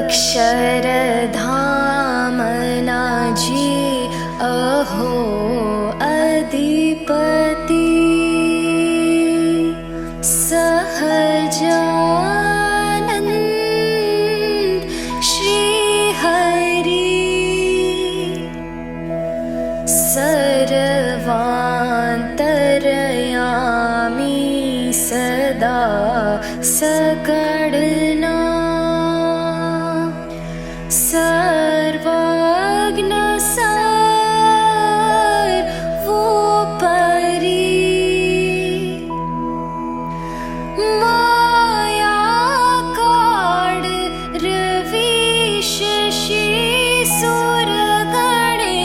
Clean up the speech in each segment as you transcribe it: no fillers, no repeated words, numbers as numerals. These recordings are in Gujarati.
अक्षरधामनाजी अहो अधिपति सहजानंद श्रीहरि सर्वान्तरयामी सदा सकळना सर्वज्ञ सर्वोपरि माया काळ रवी शशी सुरगणे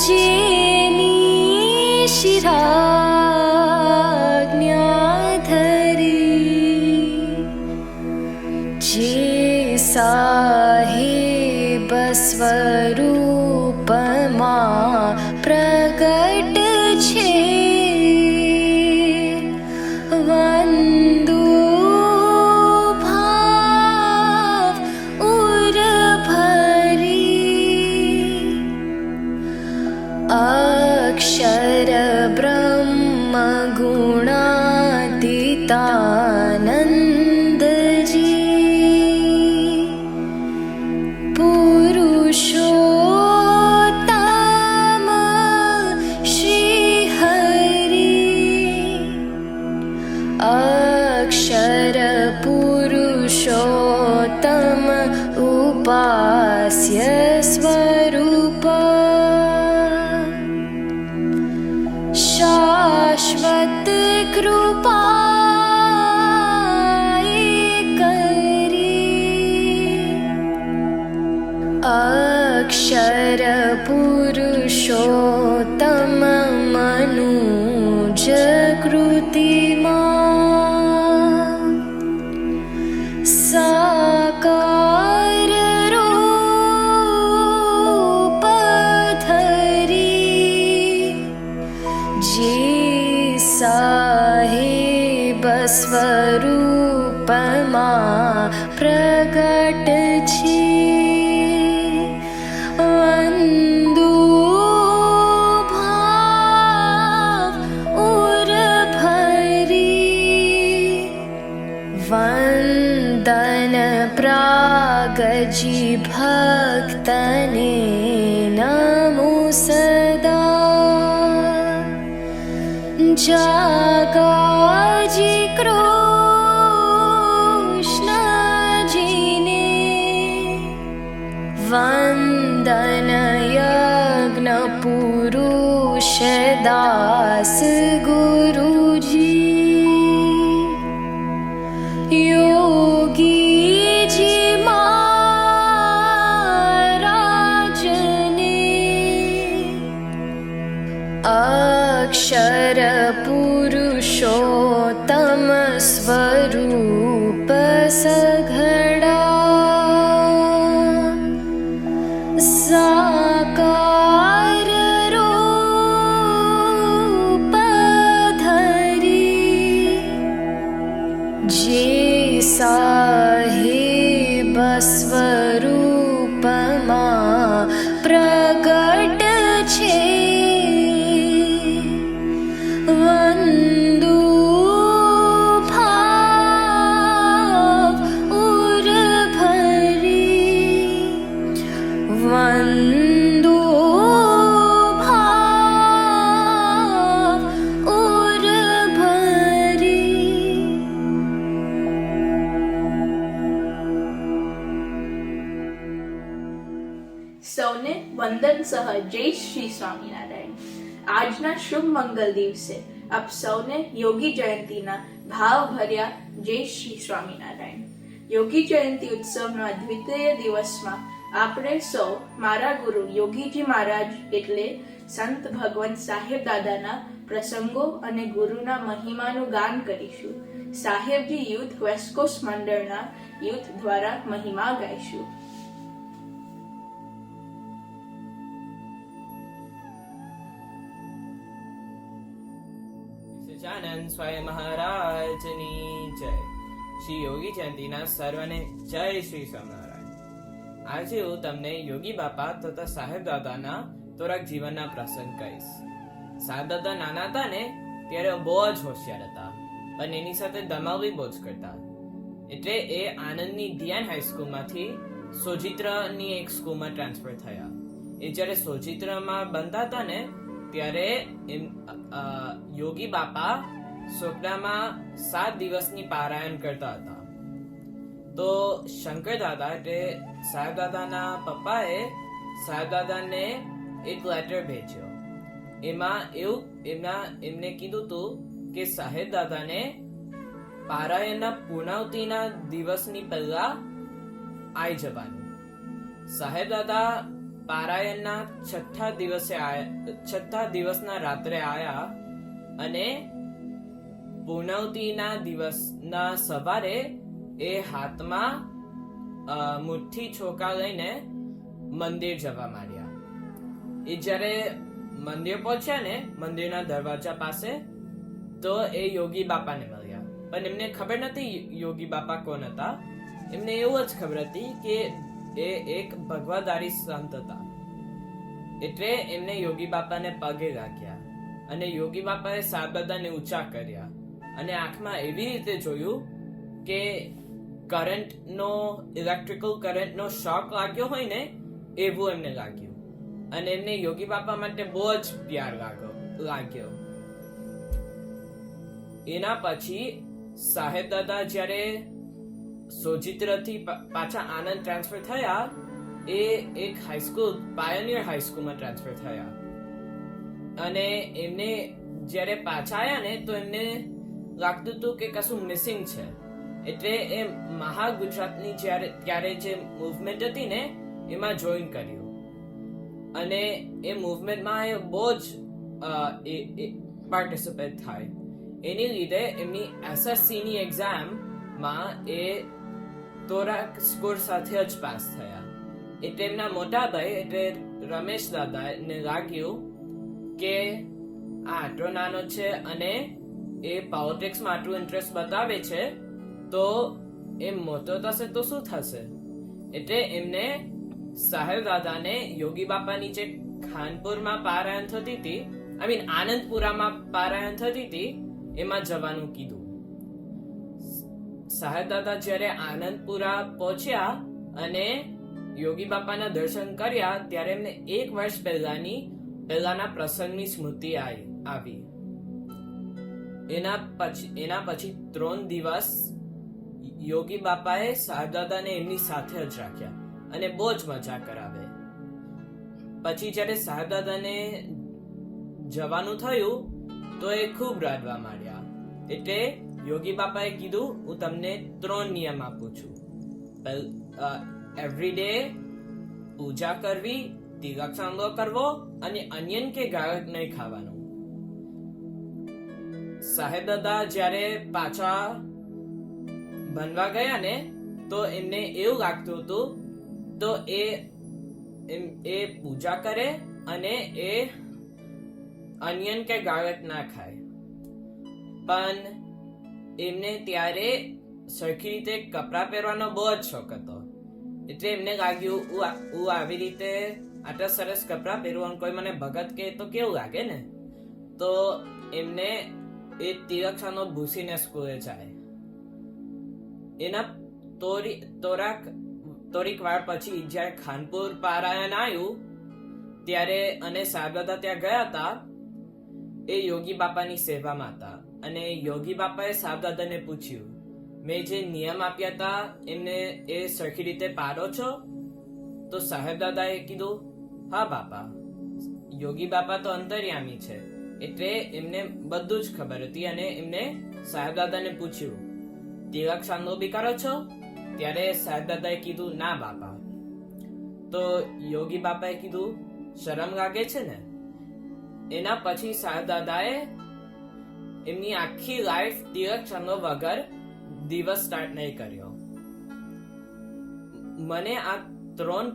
जेनी शिराज्ञाधरी जे साहेब स्वरूपમાં પ્રગટ છે વંદુ ભાવ ઉર ભરી અક્ષર બ્રહ્મ ગુણાતીતાનંદજી પુરુષોત્તમ શ્રી હરિ અક્ષર પુરુષોત્તમ ઉપાસ્ય સ્વરૂપ શાશ્વત કૃપા અક્ષર પુરુષોત્તમ મનુજ કૃતિમાં સાકાર રૂપ ધરી જે સાહેબ સ્વરૂપમાં પ્રગટ છે વંદુ ભાવ ઉર ભરી વંદન પ્રાગજી ભક્તને નમો સદા જાગાજી કૃષ્ણજીને વંદન યજ્ઞ પુરુષ દાસ ગુરુજી યોગીજી મહારાજને અક્ષર પુરુષોત્તમ સ્વરૂપ સઘળા સાકાર રૂપ ધરી જે સાહેબ સ્વરૂપમાં પ્રગટ છે વંદુ ભાવ ઉર ભરી વંદુ ભાવ ઉર ભરી સૌને વંદન સહ જય શ્રી સ્વામિનારાયણ. આજના શુભ મંગલ દિવસે આપ સૌને યોગી જયંતીના ભાવભર્યા જય શ્રી સ્વામિનારાયણ. યોગી જયંતી ઉત્સવના દ્વિતીય દિવસમાં આપણે સૌ મારા ગુરુ યોગીજી મહારાજ એટલે સંત ભગવંત સાહેબ દાદાના પ્રસંગો અને ગુરુના મહિમાનું ગાન કરીશું. સાહેબજી યુથ વેસ્ટ કોસ્ટ મંડળના યુથ દ્વારા મહિમા ગાઈશું. સચ્ચિદાનંદ સ્વામી મહારાજની જય. શ્રી યોગી જયંતિના સર્વને જય શ્રી સ્વામિનારાયણ. આજે હું તમને યોગી બાપા તથા સાહેબ દાદાના થોડાક જીવનના પ્રસંગ કહીશ. સાહેબ દાદા નાના હતા ને ત્યારે બહુ જ હોશિયાર હતા, પણ એની સાથે ધમાલ બી બહુ જ કરતા. એટલે એ આનંદની ધ્યાન હાઈસ્કૂલમાંથી સોજિત્રની એક સ્કૂલમાં ટ્રાન્સફર થયા. એ જ્યારે સોજિત્રમાં બનતા હતા ને ત્યારે યોગી બાપા સ્વપ્નમાં 7 દિવસની પારાયણ કરતા હતા. તો શંકર દાદા એટલે સાહેબ દાદાના પપ્પાએ સાહેબ દાદાને એક લેટર ભેજ્યો. એમાં એમને કીધું હતું કે સાહેબ દાદાને પારાયણના પૂર્ણાવતિના દિવસની પહેલા આવી જવાનું. સાહેબ દાદા પારાયણના છઠ્ઠા દિવસના રાત્રે આયા અને પૂર્ણાવતિના દિવસના સવારે એ હાથમાં મુઠ્ઠી છોકા લઈને મંદિર જવા માંડ્યા. એ જ્યારે મંદિર પહોંચ્યા ને મંદિરના દરવાજા પાસે તો એ યોગી બાપાને મળ્યા, પણ એમને ખબર નથી યોગી બાપા કોણ હતા. એમને એવું જ ખબર હતી કે એ એક ભગવાદારી સંત હતા. એટલે એમને યોગી બાપાને પગે લાગ્યા અને યોગી બાપાએ સાહેબ દાદાને ઊંચા કર્યા અને આંખમાં એવી રીતે જોયું કે ઇલેક્ટ્રિકલ કરંટનો શોક લાગ્યો હોય ને એવું એમને લાગ્યું અને એમને યોગી બાપા માટે બહુ જ પ્યાર લાગ્યો. એના પછી સાહેબ દાદા જ્યારે સોજિત્રથી પાછા આનંદ ટ્રાન્સફર થયા, એ એક હાઈસ્કૂલ પાયોનિયર હાઈસ્કૂલમાં ટ્રાન્સફર થયા અને એમને જ્યારે પાછા આવ્યા ને તો એમને લાગતું હતું કે કશું મિસિંગ છે. એટલે એ મહાગુજરાતની ત્યારે જે મૂવમેન્ટ હતી ને એમાં જોઈન કર્યું અને એ મૂવમેન્ટમાં એ બહુ જ પાર્ટિસિપેટ થાય. એની લીધે એમની SSCની એક્ઝામમાં એ થોડાક સ્કોર સાથે જ પાસ થયા. એટલે એમના મોટા ભાઈ એટલે રમેશ દાદાને લાગ્યું કે આ આટલો નાનો છે અને એ પોલિટિક્સમાં આટલું ઇન્ટરેસ્ટ બતાવે છે તો એ મોટો થશે તો શું થશે. એટલે એમને સાહેબ દાદાને યોગી બાપાની જે ખાનપુરમાં પારાયણ થતી હતી, આનંદપુરામાં પારાયણ થતી હતી એમાં જવાનું કીધું. સાહેબ દાદા જ્યારે આનંદપુરા પહોંચ્યા અને યોગી બાપાના દર્શન કર્યા ત્યારે એમને 1 વર્ષ પહેલાના પ્રસંગની સ્મૃતિ આવી. એના પછી 3 દિવસ યોગી બાપાએ સાહેબ દાદાને એમની સાથે જ રાખ્યા અને બહુ જ મજા કરાવે. પછી જ્યારે સાહેબ દાદાને જવાનું થયું તો એ ખૂબ રડવા માંડ્યા. એટલે યોગી બાપાએ કીધું હું તમને 3 નિયમ આપું છું. એવરી ડે પૂજા કરવી, તિલક ચાંદલો કરવો અને અન્યન કે ગાયક નહીં ખાવાનું. સાહેબ દાદા જ્યારે પાછા બનવા ગયા ને તો એમને એવું લાગતું હતું તો એ પૂજા કરે અને એ અન્યન કે ગાયક ના ખાય. પણ એમને ત્યારે સરખી રીતે કપડા પહેરવાનો બહુ જ શોખ હતો. એટલે એમને લાગ્યું હું આવી રીતે આટલા સરસ કપડા પહેરવું, કોઈ મને ભગત કહે તો કેવું લાગે ને. તો એમને એ તિલક ચાંદલો ભૂસીને સ્કૂલે જાય. એના થોડીક વાર પછી જ્યારે ખાનપુર પારાયણ આવ્યું ત્યારે અને સાહેબ દાદા ત્યાં ગયા હતા. એ યોગી બાપાની સેવામાં હતા અને યોગી બાપાએ સાહેબ દાદાને પૂછ્યું મેં જે નિયમ આપ્યા હતા એમને એ સરખી રીતે પાડો છો? તો સાહેબ દાદાએ કીધું હા બાપા. યોગી બાપા તો અંતર્યામી છે એટલે એમને બધું જ ખબર હતી અને એમને સાહેબ દાદાને પૂછ્યું તિલક ચાંદલો બી કરો છો? ત્યારે સાહેબ દાદાએ કીધું ના બાપા. તો યોગી બાપાએ કીધું શરમ લાગે છે ને. એના પછી સાહેબ દાદાએ એમની આખી લાઈફ તિલક ચાંદલો વગર દિવસ સ્ટાર્ટ નહીં કર્યો. મને આ 3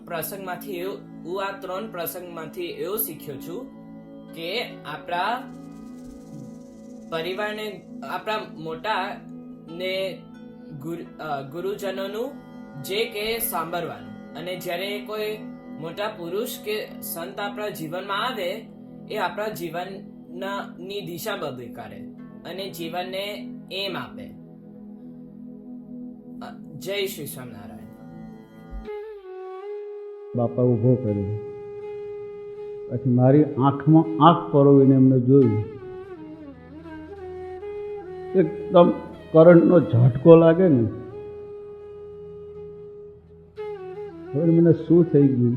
પ્રસંગમાંથી એવું શીખ્યો છું કે આપણા પરિવારને, આપણા મોટા ને ગુરુજનોનું જે કે સાંભળવાનું, અને જ્યારે કોઈ મોટા પુરુષ કે સંત આપણા જીવનમાં આવે એ આપણા જીવનની દિશા બદલી કરે અને જીવનને એમ આપે. જય શ્રી સ્વામિનારાયણ. બાપા ઊભો કર્યો, પછી મારી આંખમાં આંખ પરોવીને એમને જોયું. એકદમ કરંટનો ઝાટકો લાગે ને, હવે મને શું થઈ ગયું,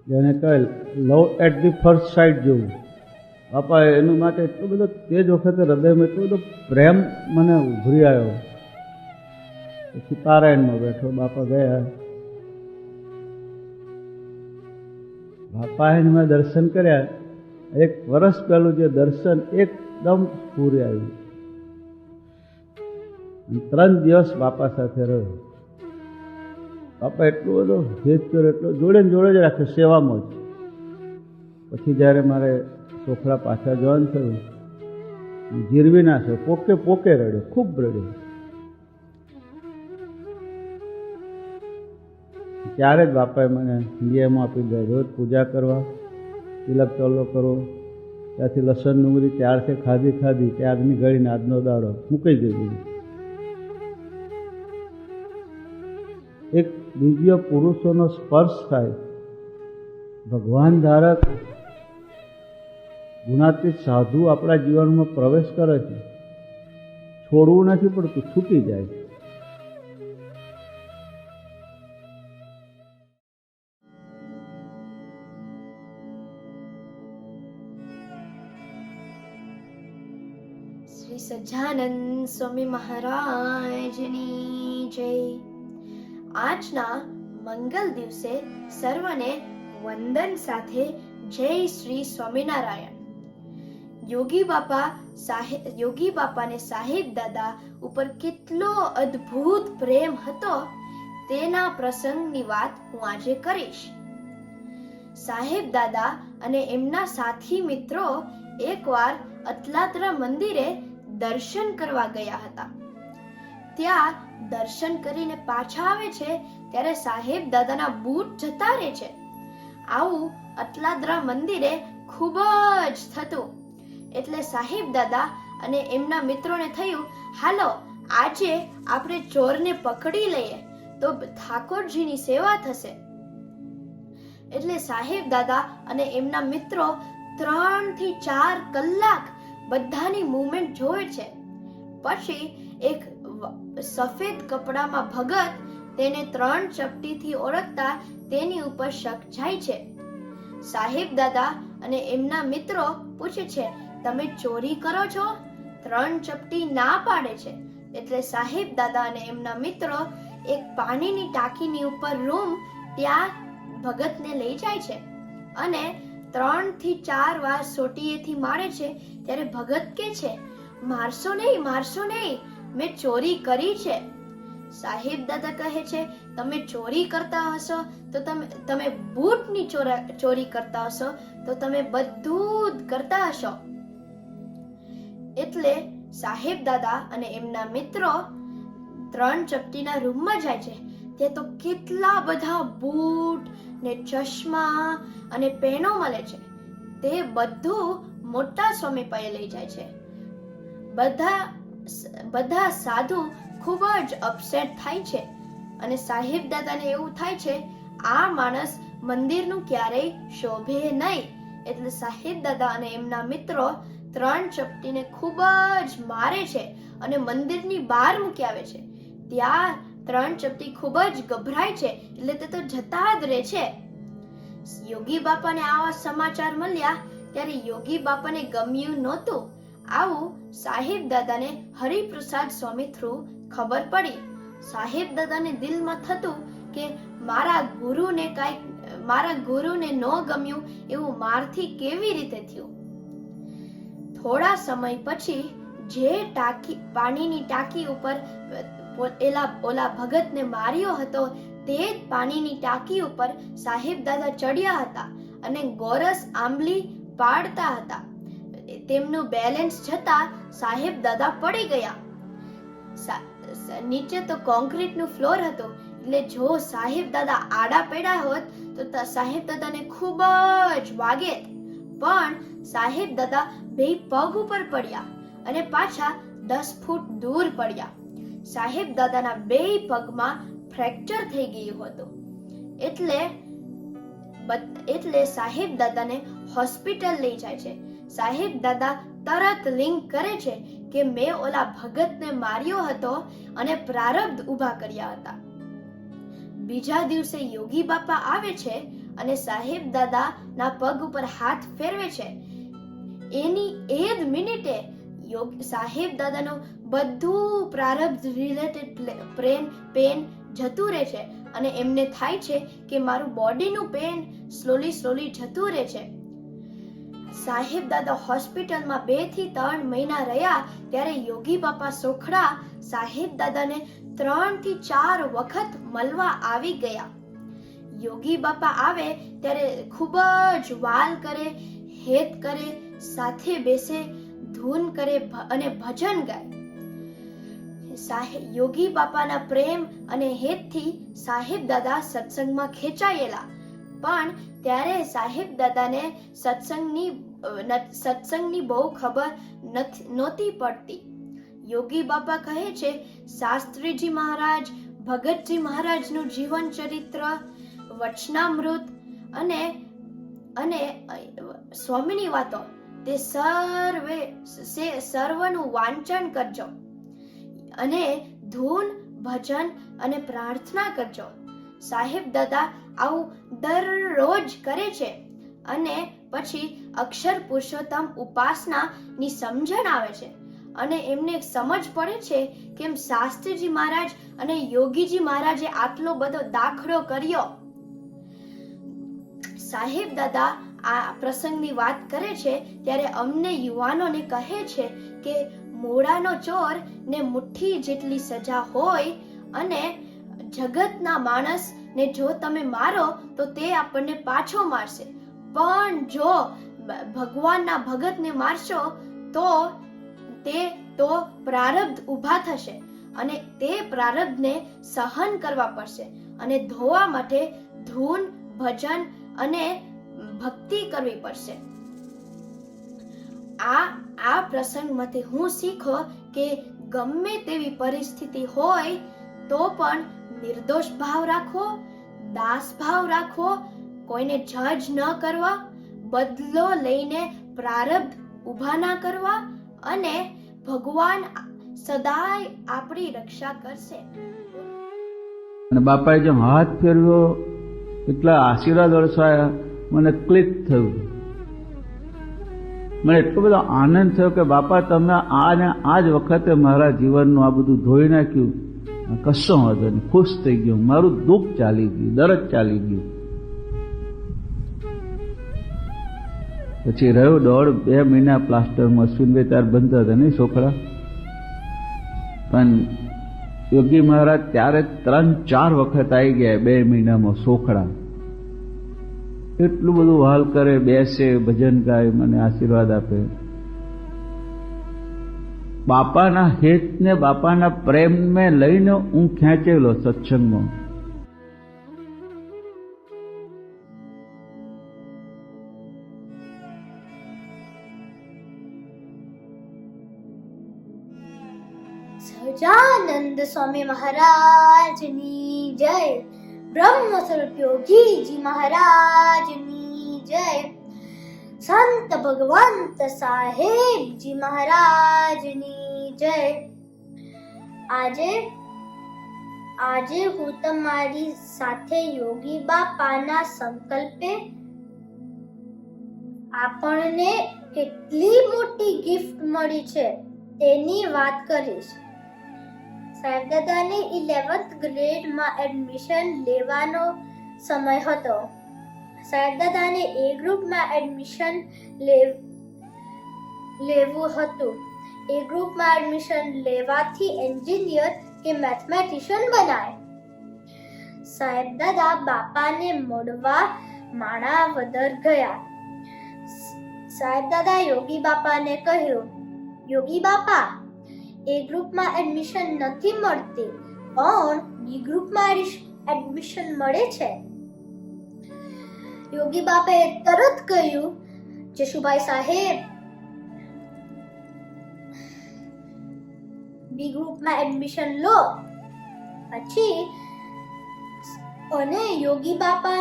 જેને કહે લવ એટ ધી ફર્સ્ટ સાઇટ જેવું. બાપા એનું માટે એટલો બધો તે જ વખતે હૃદયમાં એટલો બધો પ્રેમ મને ઉભરી આવ્યો. પછી પારાયણમાં બેઠો, બાપા ગયા. બાપાએ મેં દર્શન કર્યા. એક વર્ષ પહેલું જે દર્શન એકદમ પૂરે આવ્યું. 3 દિવસ બાપા સાથે રહ્યો. બાપા એટલો બધો ભેદ કર્યો, એટલો જોડે ને જોડે જ રાખ્યો સેવામાં જ. પછી જ્યારે મારે સોખડા પાછા જવાનું થયું, જીરવી નાખ્યો, પોકે રડ્યો, ખૂબ રડ્યો. ત્યારે જ બાપાએ મને નિયમ આપી દીધા, રોજ પૂજા કરવા, તિલક ચોલો કરો, ત્યાંથી લસણ ડુંગળી ત્યારથી ખાધી ત્યારની ગળીને આજનો દાડો મૂકી દીધી. એક દિવ્ય પુરુષોનો સ્પર્શ થાય, ભગવાન ધારક ગુણાતીત સાધુ આપણા જીવનમાં પ્રવેશ કરે છે. છોડવું નથી પડતું, છૂટી જાય છે. શ્રી સહજાનંદ સ્વામી મહારાજની જય. આજના મંગલ દિવસે સર્વને વંદન સાથે જય શ્રી સ્વામિનારાયણ. યોગી બાપાને સાહેબ દાદા ઉપર કેટલો અદ્ભુત પ્રેમ હતો તેના પ્રસંગની વાત હું આજે કરીશ. સાહેબ દાદા અને એમના સાથી મિત્રો એકવાર અતલાદરા મંદિરે દર્શન કરવા ગયા હતા. ત્યાં દર્શન કરીને પાછા આવે છે ત્યારે સાહેબ દાદાના બૂટ જતા રહે છે. આવું અતલાદરા મંદિરે ખૂબ જ થતું. એટલે સાહેબ દાદા અને એમના મિત્રોને થયું, હાલો આજે આપણે ચોરને પકડી લઈએ તો ઠાકોરજીની સેવા થશે. એટલે સાહેબ દાદા અને એમના મિત્રો 3 થી 4 કલાક બધાની મૂવમેન્ટ જોવે છે. પછી એક સફેદ કપડામાં ભગત તેને 3 ચપટીથી ઓળખતા તેની ઉપર શક જાય છે. સાહેબ દાદા અને એમના મિત્રો પૂછે છે, તમે ચોરી કરો છો? 3 ચપટી ના પાડે છે. એટલે સાહેબ દાદા અને એમના મિત્રો એક પાણીની ટાંકીની ઉપર રૂમ ત્યાં ભગતને લઈ જાય છે અને 3 થી 4 વાર સોટીએથી મારે છે. ત્યારે ભગત કે છે, મારશો નહીં, મેં ચોરી કરી છે. સાહેબ દાદા કહે છે, તમે ચોરી કરતા હશો તો તમે બૂટની ચોરી કરતા હશો તો તમે બધું જ કરતા હશો. એટલે સાહેબ દાદા અને એમના મિત્રો 3 ચપટીના રૂમમાં જાય છે. તે તો કેટલા બધા બૂટ ને ચશ્મા અને પેનો મળે છે. તે બધું મોટા સ્વામી પાસે લઈ જાય છે. બધા સાધુ ખૂબ જ અપસેટ થાય છે અને સાહેબ દાદાને એવું થાય છે, આ માણસ મંદિરનું ક્યારેય શોભે નહીં. એટલે સાહેબ દાદા અને એમના મિત્રો 3 ચપટીને ખૂબ જ મારે છે અને મંદિરની બહાર મૂકી આવે છે. ત્યાં 3 ચપટી ખૂબ જ ગભરાય છે એટલે તે તો જતા જ રહે છે. યોગી બાપાને આવા સમાચાર મળ્યા ત્યારે યોગી બાપાને ગમ્યું નહોતું. આવું સાહેબ દાદાને હરિપ્રસાદ સ્વામી થ્રુ ખબર પડી. સાહેબ દાદાને દિલમાં થતું કે મારા ગુરુને ન ગમ્યું એવું મારથી કેવી રીતે થયું. થોડા સમય પછી જે પાણીની ટાંકી ઉપર ઓલા ભગતને માર્યો હતો તે જ પાણીની ટાંકી ઉપર સાહેબ દાદા ચડ્યા હતા અને ગોરસ આંબલી પાડતા હતા. તેમનું બેલેન્સ જતા સાહેબ દાદા પડી ગયા. નીચે તો કોન્ક્રીટનું ફ્લોર હતું, એટલે જો સાહેબ દાદા આડા પડ્યા હોત તો સાહેબ દાદાને ખૂબ જ વાગેત. પણ સાહેબ દાદા બે પગ ઉપર પડ્યા અને પાછા 10 ફૂટ દૂર પડ્યા. સાહેબ દાદાના બે પગમાં ફ્રેક્ચર થઈ ગયું હતું, એટલે સાહેબ દાદાને હોસ્પિટલ લઈ જાય છે. સાહેબ દાદા તરત લિંક કરે છે કે મેં ઓલા ભગતને માર્યો હતો અને પ્રારબ્ધ ઊભા કર્યા હતા. બીજા દિવસે યોગી બાપા આવે છે અને સાહેબ દાદાના પગ ઉપર હાથ ફેરવે છે. એની એ જ મિનિટે સાહેબ દાદાનું બધું પ્રારબ્ધ રિલેટેડ પેન જતું રહે છે અને એમને થાય છે કે મારું બોડીનું પેન સ્લોલી જતું રહે છે. સાહેબ દાદા હોસ્પિટલમાં 2 થી 3 મહિના રહ્યા ત્યારે યોગી બાપા સોખડા સાહેબ દાદાને 3 થી 4 વખત મળવા આવી ગયા. યોગી બાપા આવે ત્યારે ખૂબ જ વાલ કરે, હેત કરે, સાથે બેસે, ધૂન કરે અને ભજન ગાય. યોગી બાપાના પ્રેમ અને હેતથી સાહેબ દાદા સત્સંગમાં ખેંચાયેલા. પણ ત્યારે સાહેબ દાદાને સત્સંગની બહુ ખબર નહોતી પડતી. યોગી બાપા કહે છે, શાસ્ત્રીજી મહારાજ, ભગતજી મહારાજનું જીવન ચરિત્ર, વચનામૃત અને સ્વામીની વાતો તે સર્વનું વાંચન કરજો અને ધૂન, ભજન અને પ્રાર્થના કરજો. સાહેબ દાદા આવું દરરોજ કરે છે અને પછી અક્ષર પુરુષોત્તમ ઉપાસનાની સમજણ આવે છે અને એમને સમજ પડે છે કે શાસ્ત્રીજી મહારાજ અને યોગીજી મહારાજે આટલો બધો દાખલો કર્યો. સાહેબ દાદા આ પ્રસંગની વાત કરે છે ત્યારે અમને યુવાનોને કહે છે કે મોડાનો ચોર ને મુઠ્ઠી જેટલી સજા હોય અને જગતના માણસને જો તમે મારો તો તે આપણને પાછો મારશે, પણ જો ભગવાનના ભગતને મારશો તો પ્રારબ્ધ ઊભા થશે અને તે પ્રારબ્ધને સહન કરવા પડશે અને ધોવા માટે ધૂન, ભજન અને ભક્તિ કરવી પડશે. આ પ્રસંગમાંથી હું શીખો કે ગમે તેવી પરિસ્થિતિ હોય તો પણ નિર્દોષ ભાવ રાખવો, દાસ ભાવ રાખવો, કોઈને જજ ન કરવા, બદલો લઈને પ્રારબ્ધ ઊભા ના કરવા અને ભગવાન સદાય આપણી રક્ષા કરશે. અને બાપાએ જેમ હાથ ફેરવ્યો એટલા આશીર્વાદ વરસાયા, મને ક્લિક થયું. મને એટલો બધો આનંદ થયો કે બાપા તમે આ જ વખતે મારા જીવનનું આ બધું ધોઈ નાખ્યું, કશો વાંધો નહીં, ખુશ થઈ ગયો, મારું દુઃખ ચાલી ગયું, દરદ ચાલી ગયું. પછી રહ્યો 1.5-2 મહિના પ્લાસ્ટરમાં. અશ્વિનભાઈ તાર બંધ હતા નહીં છોકરા, પણ યોગી મહારાજ ત્યારે 3-4 વખત આવી ગયા 2 મહિનામાં સોખડા. એટલું બધું હાલ કરે, બેસે, ભજન ગાય, મને આશીર્વાદ આપે. બાપાના હેતને, બાપાના પ્રેમને લઈને હું ખેંચેલો સત્સંગમાં. સહજાનંદ સ્વામી મહારાજની જય, બ્રહ્મ સ્વરૂપ યોગીજી મહારાજની જય, સંત ભગવંત સાહેબજી મહારાજની જય. આજે હું તમારી સાથે યોગી બાપાના સંકલ્પે આપણને કેટલી મોટી ગિફ્ટ મળી છે તેની વાત કરીશ. સાહેબદાદાને 11th ગ્રેડમાં એડમિશન લેવાનો સમય હતો. સાહેબદાદાને એ ગ્રુપમાં એડમિશન લેવું હતું. એ ગ્રુપમાં એડમિશન લેવાથી એન્જિનિયર કે મેથમેટિશિયન બનાય. સાહેબદાદા બાપાને મળવા માણાવદર ગયા. સાહેબ દાદા યોગી બાપાને કહ્યું, યોગી બાપા, એ ગ્રુપમાં એડમિશન નથી મળતી, પણ બી ગ્રુપમાં એડમિશન મળે છે. યોગી બાપાએ તરત કહ્યું, જશુભાઈ સાહેબ, બી ગ્રુપમાં એડમિશન લો. પછી અને યોગી બાપા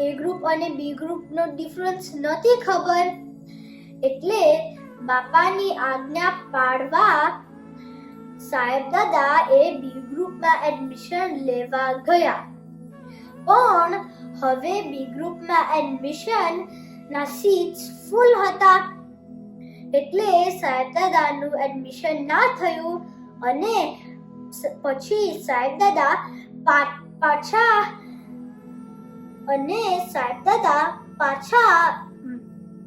એ ગ્રુપ અને બી ગ્રુપનો ડિફરન્સ નથી ખબર, એટલે બાપાની આજ્ઞા પાડવા સાહેબ દાદા એ બી ગ્રુપમાં એડમિશન લેવા ગયા. પણ હવે બી ગ્રુપમાં એડમિશન ના સીટ્સ ફૂલ હતા, એટલે સાહેબ દાદાનું એડમિશન ના થયું. અને પછી સાહેબ દાદા પાછા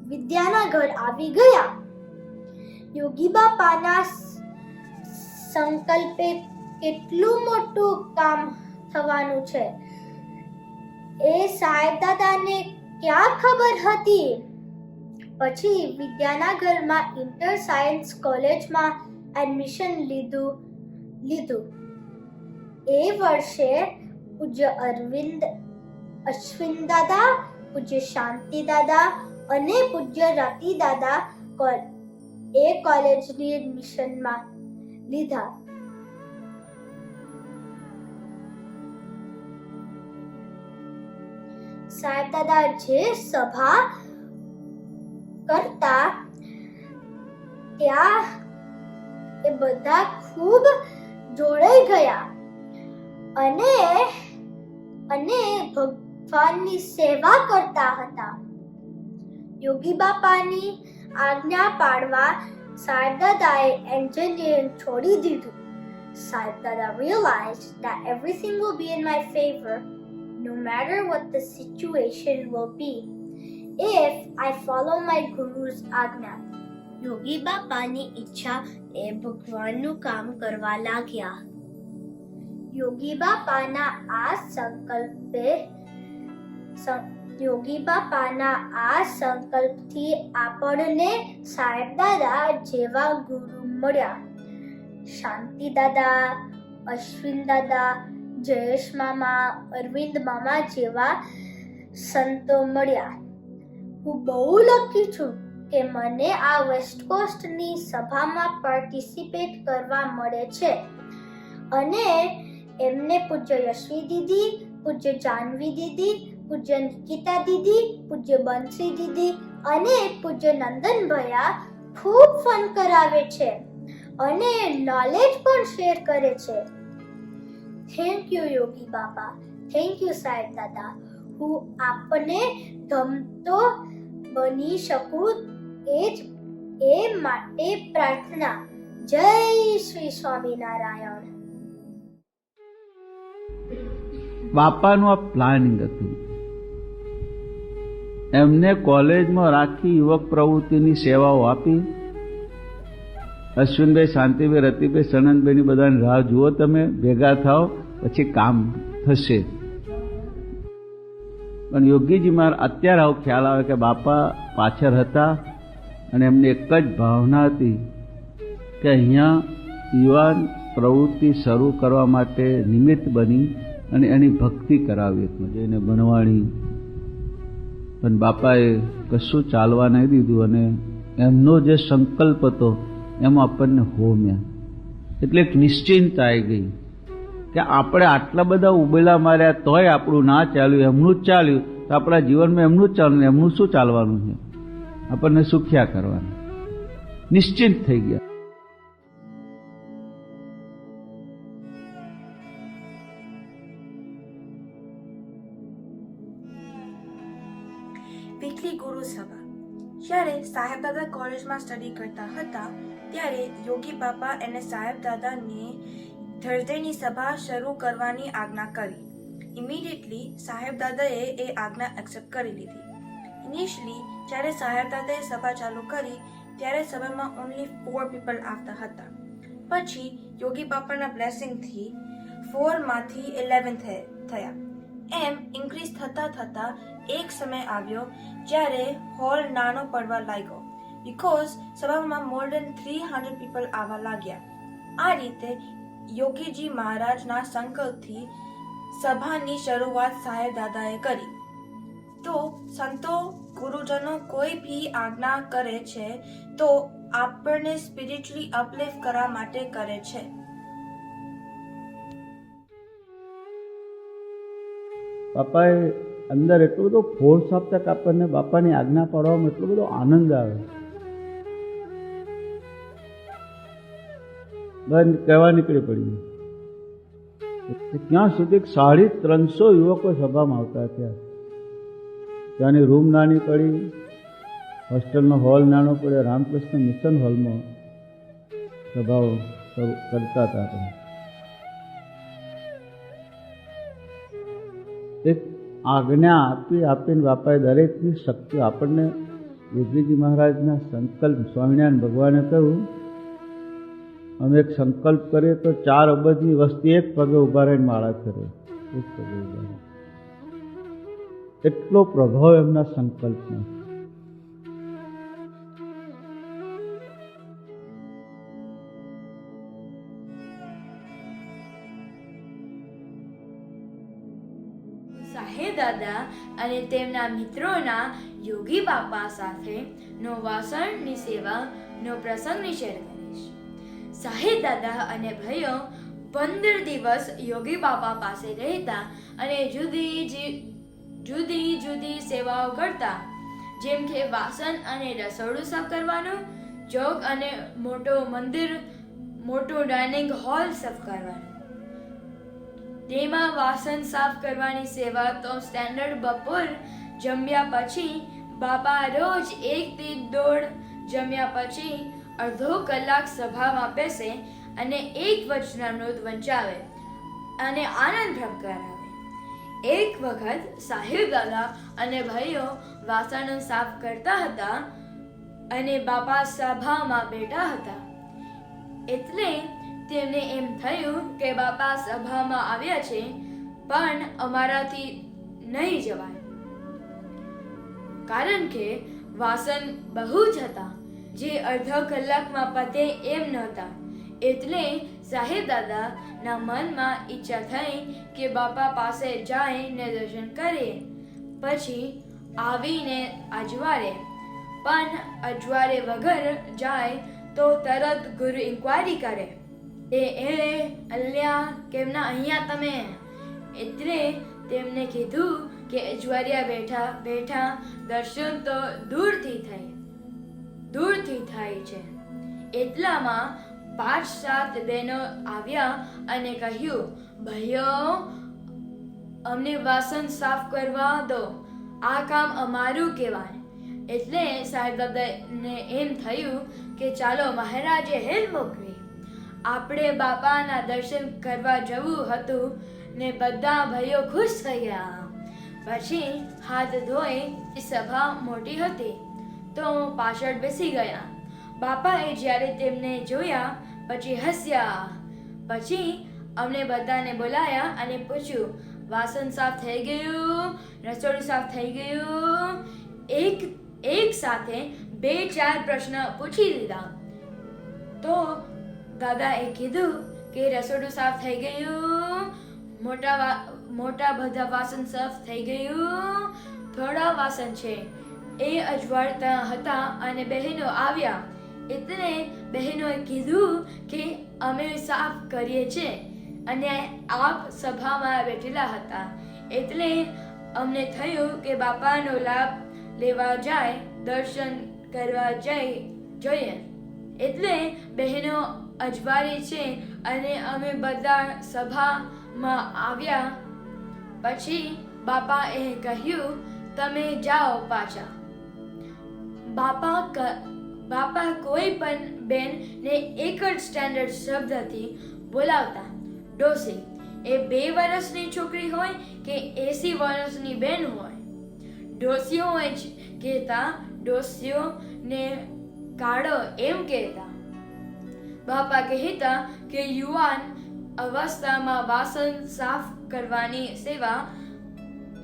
વિદ્યાનગર આવી ગયા. યોગી બાપાના સંકલ્પે કેટલું મોટું કામ થવાનું છે એ સાહેબ દાદાને ક્યાં ખબર હતી. પછી વિદ્યાનગરમાં ઇન્ટર સાયન્સ કોલેજમાં એડમિશન લીધું. એ વર્ષે પૂજ્ય અશ્વિન દાદા, પૂજ્ય શાંતિ દાદા અને પૂજ્ય રતિ દાદા એ કોલેજની એડમિશનમાં લીધા. સાહેબ દાદા જે સભા કરતા ત્યાં એ બધા ખૂબ જોડાઈ ગયા અને ભગવાનની સેવા કરતા હતા. યોગી બાપાની આજ્ઞા પાડવા સાહેબ દાદાએ એન્જિનિયરિંગ છોડી દીધું. સાહેબ દાદા realized that everything will be in my favor no matter what the situation will be if I follow my guru's આજ્ઞા. યોગી બાપાની ઈચ્છા એ ભગવાનનું કામ કરવા લાગ્યા. યોગી બાપાના આ સંકલ્પથી આપણને સાહેબ દાદા જેવા ગુરુ મળ્યા. શાંતિ દાદા, અશ્વિન દાદા, જયેશ મામા, અરવિંદ મામા જેવા સંતો મળ્યા. હું બહુ લકી છું કે મને આ વેસ્ટ કોસ્ટની સભામાં પાર્ટિસિપેટ કરવા મળે છે. અને એમને પૂજ્ય યશવી દીદી, પૂજ્ય જાનવી દીદી, પૂજ્ય નિકિતા દીદી, પૂજ્ય બંસી દીદી અને પૂજ્ય નંદન ભૈયા ખૂબ ફન કરાવે છે અને નોલેજ પણ શેર કરે છે. થેન્ક યુ યોગી બાપા, થેન્ક યુ સાહેબ દાદા. હું આપને ગમતો બની શકું એ માટે પ્રાર્થના. જય શ્રી સ્વામિનારાયણ. બાપાનું આ પ્લાનિંગ હતું. એમને કોલેજમાં રાખી યુવક પ્રવૃત્તિની સેવાઓ આપી. અશ્વિનભાઈ, શાંતિભાઈ, રતિભાઈ, સનંદભાઈની બધાની રાહ જુઓ, તમે ભેગા થાઓ પછી કામ થશે. પણ યોગીજી મારા અત્યારે આવો ખ્યાલ આવે કે બાપા પાછળ હતા અને એમની એક જ ભાવના હતી કે અહીંયા યુવાન પ્રવૃત્તિ શરૂ કરવા માટે નિમિત્ત બની અને એની ભક્તિ કરાવી હતી, જઈને બનવાણી. પણ બાપાએ કશું ચાલવા નહીં દીધું અને એમનો જે સંકલ્પ હતો એમાં આપણને હોમ્યા. એટલે એક નિશ્ચિંતતા આવી ગઈ કે આપણે આટલા બધા ઉબેલા માર્યા તોય આપણું ના ચાલ્યું, એમનું જ ચાલ્યું, તો આપણા જીવનમાં એમનું જ ચાલ્યું, એમનું શું ચાલવાનું છે, આપણને સુખ્યા કરવાનું. નિશ્ચિંત થઈ ગયા. વીકલી ગુરુ સભા. જ્યારે સાહેબ દાદા કોલેજમાં સ્ટડી કરતા હતા ત્યારે યોગી બાપા અને સાહેબ દાદાને થર્સડેની સભા શરૂ કરવાની આજ્ઞા કરી. ઇમિડિયેટલી સાહેબ દાદાએ એ આજ્ઞા એક્સેપ્ટ કરી લીધી. ઇનિશિયલી જ્યારે સાહેબ દાદાએ સભા ચાલુ કરી ત્યારે સભામાં ઓનલી 4 પીપલ આવતા હતા. પછી યોગી બાપાના બ્લેસિંગથી 4 માંથી 11 થયા. એમ ઇન્ક્રીઝ થતાં થતાં એક સમય આવ્યો જ્યારે હોલ નાનો પડવા લાગ્યો બીકોઝ સભામાં મોર દેન 300 પીપલ આવવા લાગ્યા. આ રીતે યોગીજી મહારાજના સંકલ્પથી સભાની શરૂઆત સાહેબ દાદાએ કરી. તો સંતો ગુરુજનો કોઈ ભી આજ્ઞા કરે છે તો આપણને સ્પિરિચ્યુઅલી અપલિફ્ટ કરવા માટે કરે છે. બાપાએ અંદર એટલો બધો ફોર્સ આપતા કે આપણને બાપાની આજ્ઞા પાડવામાં એટલો બધો આનંદ આવે. બંધ કહેવા નીકળી પડી. ત્યાં સુધી 350 યુવકો સભામાં આવતા હતા. ત્યાંની રૂમ નાની પડી, હોસ્ટેલનો હોલ નાનો પડ્યો, રામકૃષ્ણ મિશન હોલમાં સભાઓ કરતા હતા આપણે. એક આજ્ઞા આપીને બાપાએ દરેકની શક્તિ આપણને યોગીજી મહારાજના સંકલ્પ સ્વામિનારાયણ ભગવાને કહ્યું અમે એક સંકલ્પ કરીએ તો 4 અબજની વસ્તી એક પગે ઉભા રહીને માળા કરે. એક પગે ઉભા રહે. એટલો પ્રભાવ એમના સંકલ્પનો. સાહેબ દાદા અને તેમના મિત્રોના યોગી બાપા સાથે નો વાસણની સેવાનો પ્રસંગની શેર કરીશ. સાહેબ દાદા અને ભાઈઓ 15 દિવસ યોગી બાપા પાસે રહેતા અને જુદી જુદી સેવાઓ કરતા, જેમ કે વાસણ અને રસોડું સાફ કરવાનું, ચોક અને મોટો ડાઇનિંગ હોલ સાફ કરવાનું. તેમાં વાસણ સાફ કરવાની સેવા તો સ્ટેન્ડર્ડ બપોર જમ્યા પછી બાપા રોજ 1 થી 1.5 જમ્યા પછી અડધો કલાક સભામાં બેસે અને એક વચનામૃત વંચાવે અને આનંદ ભ્રમ કરાવે. એક વખત સાહેબ દાદા અને ભાઈઓ વાસણો સાફ કરતા હતા અને બાપા સભામાં બેઠા હતા. એટલે તેમને એમ થયું કે બાપા સભામાં આવ્યા છે પણ અમારાથી નહીં જવાય, કારણ કે વાસણ બહુ જ હતા જે અડધા કલાકમાં પતે એમ નહોતા. એટલે સાહેબ દાદાના મનમાં ઈચ્છા થઈ કે બાપા પાસે જઈને દર્શન કરીએ, પછી આવીને અજવાળે. પણ અજવાળે વગર જાય તો તરત ગુરુ ઇન્ક્વાયરી કરે, અલ્યા કેમ ના અહીંયા તમે? એટલે તેમને કીધું કે અજવાળિયા બેઠા બેઠા દર્શન તો દૂરથી થાય છે. એટલામાં 5-7 બહેનો આવ્યા અને કહ્યું, ભાઈઓ અમને વાસણ સાફ કરવા દો, આ કામ અમારું કહેવાય. એટલે સાહેબ દાદાને એમ થયું કે ચાલો મહારાજે હેલ મોકલી, આપણે બાપાના દર્શન કરવા જવું હતું ને બધા ભાઈઓ ખુશ થઈ ગયા. પછી હાથ ધોઈ સભા મોટી હતી તો પાછળ બેસી ગયા. બાપાએ જ્યારે તેમને જોયા પછી હસ્યા. પછી અમને બધાને બોલાયા અને પૂછ્યું, વાસણ સાફ થઈ ગયું? રસોડું સાફ થઈ ગયું? એક સાથે 2-4 પ્રશ્ન પૂછી લીધા. તો દાદાએ કીધું કે રસોડું સાફ થઈ ગયું, મોટા બધા વાસણ સાફ થઈ ગયું, થોડા વાસણ છે. એ અજવાળતા હતા અને બહેનો આવ્યા. એટલે બહેનોએ કીધું કે અમે સાફ કરીએ છીએ અને આપ સભામાં બેઠેલા હતા. એટલે અમને થયું કે બાપાનો લાભ લેવા જાય, દર્શન કરવા જોઈએ. એટલે બહેનો અજવાળી છે અને અમે બધા સભામાં આવ્યા. પછી બાપાએ કહ્યું, તમે જાઓ પાછા. બાપા કોઈ પણ બેનને એક જ સ્ટેન્ડર્ડ શબ્દથી બોલાવતા, ડોસી. એ 2 વર્ષની છોકરી હોય કે 80 વર્ષની બેન હોય, ડોસીઓ જ કહેતા. ડોસીઓને કાઢો એમ કહેતા. બાપા કહેતા કે યુવાન અવસ્થામાં વાસણ સાફ કરવાની સેવા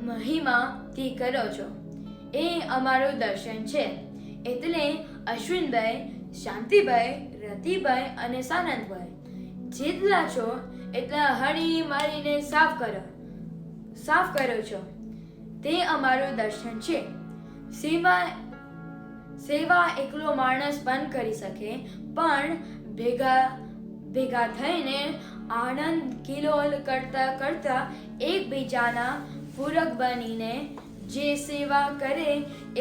મહિમાથી કરો છો. એ અમારું દર્શન છે. એટલે અશ્વિનભાઈ, શાંતિભાઈ, રતિભાઈ અને સાનંદભાઈ જેટલા છો એટલા હળી મળીને સાફ કરો છો. તે અમારું દર્શન છે. સેવા એકલો માણસ પણ કરી શકે, પણ ભેગા થઈને આનંદ કિલોલ કરતા એકબીજાના પૂરક બનીને જે સેવા કરે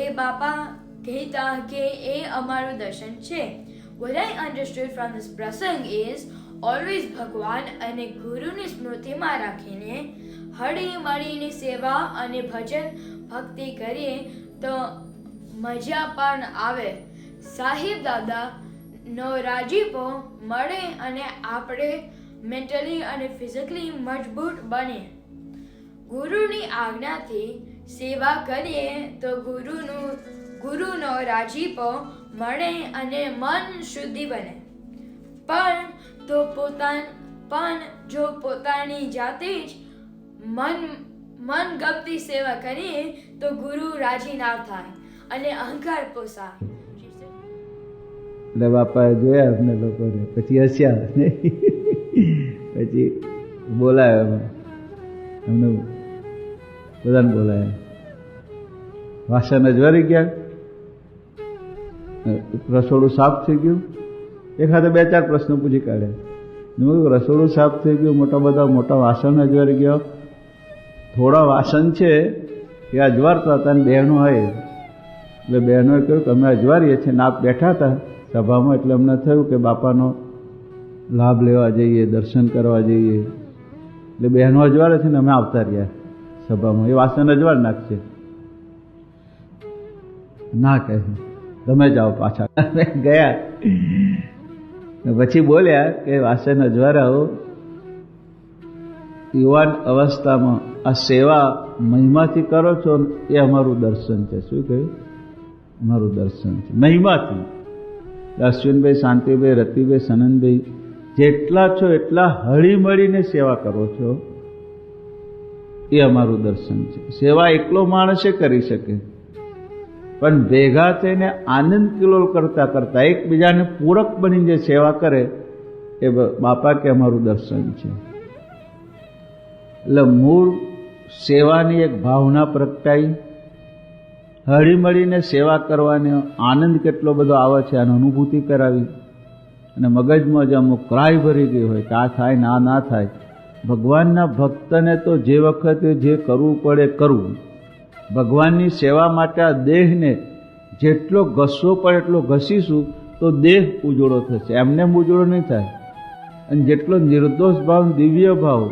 એ બાપા કહેતા કે એ અમારું દર્શન છે. What I understood from this prasang is always ભગવાન અને ગુરુની સ્મૃતિમાં રાખીને હળી મળીને સેવા અને ભજન ભક્તિ કરીએ તો મજા પણ આવે. સાહેબ દાદાનો રાજીપો મળે અને આપણે મેન્ટલી અને ફિઝિકલી મજબૂત બનીએ. ગુરુની આજ્ઞાથી સેવા કરીએ તો ગુરુનો રાજીપો મળે અને મન શુદ્ધિ બને. પણ જો પોતાની જાતે જ મન ગમતી સેવા કરીએ તો ગુરુ રાજી ના થાય અને અહંકાર પોસાય. એટલે બાપાએ જોયા અમને લોકોને, પછી હસ્યા પછી બોલાયા અમને બધાને બોલાયા. વાસણ અજવારી ગયા, રસોડું સાફ થઈ ગયું. એખાદે 2-4 પ્રશ્નો પૂછી કાઢ્યા. રસોડું સાફ થઈ ગયું, મોટા વાસણ અજવારી ગયા. થોડા વાસણ છે એ અજવારતા હતા અને બહેનો હોય એટલે બહેનોએ કહ્યું કે અમે અજવારીએ છીએ ને આપ બેઠા હતા સભામાં, એટલે અમને થયું કે બાપાનો લાભ લેવા જઈએ, દર્શન કરવા જઈએ. એટલે બહેનો અજવારે છે ને અમે આવતા રહ્યા સભામાં. એ વાસણ અજવાર નાખશે ના કહે તમે જાઓ પાછા. ગયા પછી બોલ્યા કે વાસણ અજવારાઓ યુવાન અવસ્થામાં આ સેવા મહિમાથી કરો છો એ અમારું દર્શન છે. શું કહ્યું? અમારું દર્શન છે મહિમાથી. અશ્વિનભાઈ, શાંતિભાઈ, રતિભાઈ, સનંદભાઈ જેટલા છો એટલા હળી મળીને સેવા કરો છો એ અમારું દર્શન છે. સેવા એકલો માણસે કરી શકે, પણ ભેગા થઈને આનંદ કિલોલ કરતા એકબીજાને પૂરક બની જે સેવા કરે એ બાપા કે અમારું દર્શન છે. એટલે મૂળ સેવાની એક ભાવના પ્રગટાઈ, હળી મળીને સેવા કરવાનો આનંદ કેટલો બધો આવે છે આની અનુભૂતિ કરાવી. અને મગજમાં જ અમુક ક્રાય ભરી ગઈ હોય કે આ થાય ને આ ના થાય. ભગવાનના ભક્તને તો જે વખતે જે કરવું પડે કરવું. ભગવાનની સેવા માટે આ દેહને જેટલો ઘસવો પડે એટલો ઘસીશું તો દેહ ઉજળો થશે, એમને ઉજળો નહીં થાય. અને જેટલો નિર્દોષ ભાવ, દિવ્ય ભાવ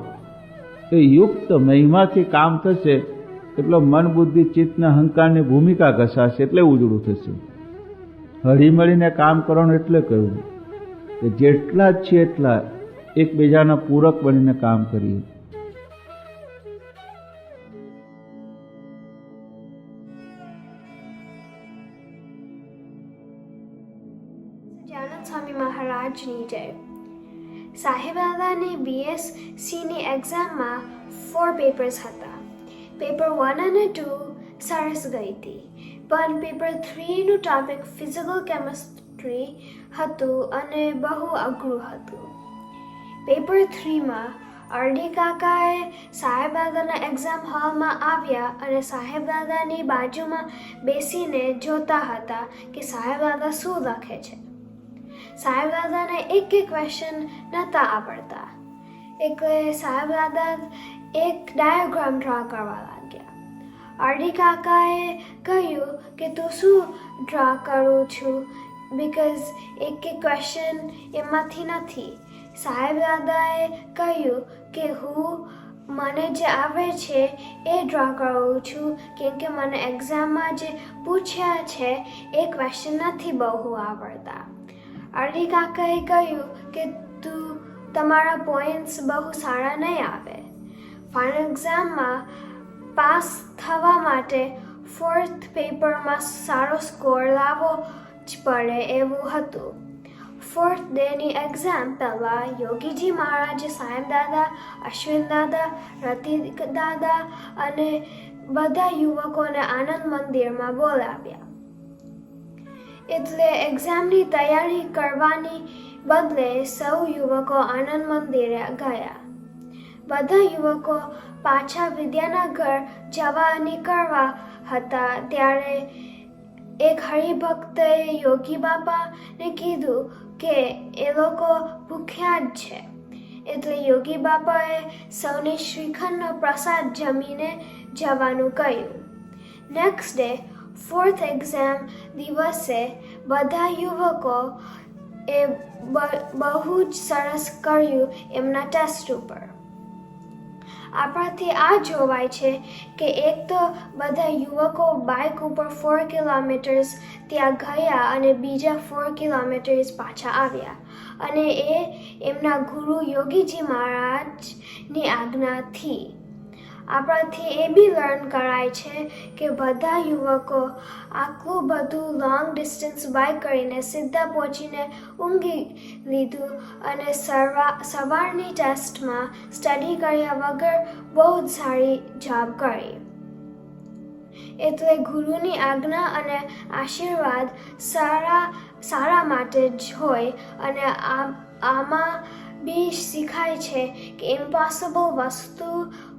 એ યુક્ત મહિમાથી કામ થશે એટલો મન, બુદ્ધિ, ચિત્ત, અહંકારની ભૂમિકા ઘસાશે એટલે ઉજળું થશે. હળી મળીને કામ કરવાનું એટલે કહ્યું કે જેટલા જ છીએ એટલા એકબીજાના પૂરક બનીને કામ કરીએ. સજાનંદ સ્વામી મહારાજની જય. સાહેબ દાદાની BScની એક્ઝામમાં 4 પેપર્સ હતા. પેપર 1 અને 2 સરસ ગઈ હતી, પણ પેપર 3નું ટોપિક ફિઝિકલ કેમિસ્ટ્રી હતું અને બહુ અઘરું હતું. પેપર 3માં RD કાકાએ સાહેબ દાદાના એક્ઝામ હોલમાં આવ્યા અને સાહેબ દાદાની બાજુમાં બેસીને જોતા હતા કે સાહેબ દાદા શું લખે છે. સાહેબ દાદાને એક ક્વેશ્ચન નહોતા આવડતા, એટલે સાહેબ દાદા એક ડાયાગ્રામ ડ્રો કરવા લાગ્યા. RD કાકાએ કહ્યું કે તું શું ડ્રો કરું છું, બિકોઝ એક ક્વેશ્ચન એમાંથી નથી. સાહેબ દાદાએ કહ્યું કે મને જે આવે છે એ ડ્રો કરું છું, કેમ કે મને એક્ઝામમાં જે પૂછ્યા છે એ ક્વેશ્ચન નથી બહુ આવડતા. RD કાકાએ કહ્યું કે તમારા પોઈન્ટ્સ બહુ સારા નહીં આવે. ફાઇનલ એક્ઝામમાં પાસ થવા માટે 4th પેપરમાં સારો સ્કોર લાવવો જ પડે એવું હતું. 4th ડેની એક્ઝામ પહેલાં યોગીજી મહારાજે સાહેબ દાદા, અશ્વિન દાદા, રતિ દાદા અને બધા યુવકોને આનંદ મંદિરમાં બોલાવ્યા. એટલે એક્ઝામની તૈયારી કરવાની બદલે સૌ યુવકો આનંદ મંદિરે ગયા. બધા યુવકો પાછા વિદ્યાના ઘર જવા નીકળવા હતા ત્યારે એક હરિભક્તે યોગી બાપાને કીધું કે એ લોકો ભૂખ્યા જ છે. એટલે યોગી બાપાએ સૌને શ્રીખંડનો પ્રસાદ જમીને જવાનું કહ્યું. નેક્સ્ટ ડે 4th એક્ઝામ દિવસે બધા યુવકો એ બહુ જ સરસ કર્યું એમના ટેસ્ટ ઉપર. આપણાથી આ જોવાય છે કે એક તો બધા યુવકો બાઇક ઉપર 4 કિલોમીટર્સ ત્યાં ગયા અને બીજા 4 કિલોમીટર્સ પાછા આવ્યા અને એ એમના ગુરુ યોગીજી મહારાજની આજ્ઞાથી. આપણાથી એ બી લર્ન કરાય છે કે બધા યુવકો આટલું બધું લોંગ ડિસ્ટન્સ બાઇક કરીને સીધા પહોંચીને ઊંઘી લીધું અને સવારની ટેસ્ટમાં સ્ટડી કર્યા વગર બહુ જ સારી જોબ કરી. એટલે ગુરુની આજ્ઞા અને આશીર્વાદ સારા માટે જ હોય અને આમાં બી શીખાય છે કે ઇમ્પોસિબલ વસ્તુ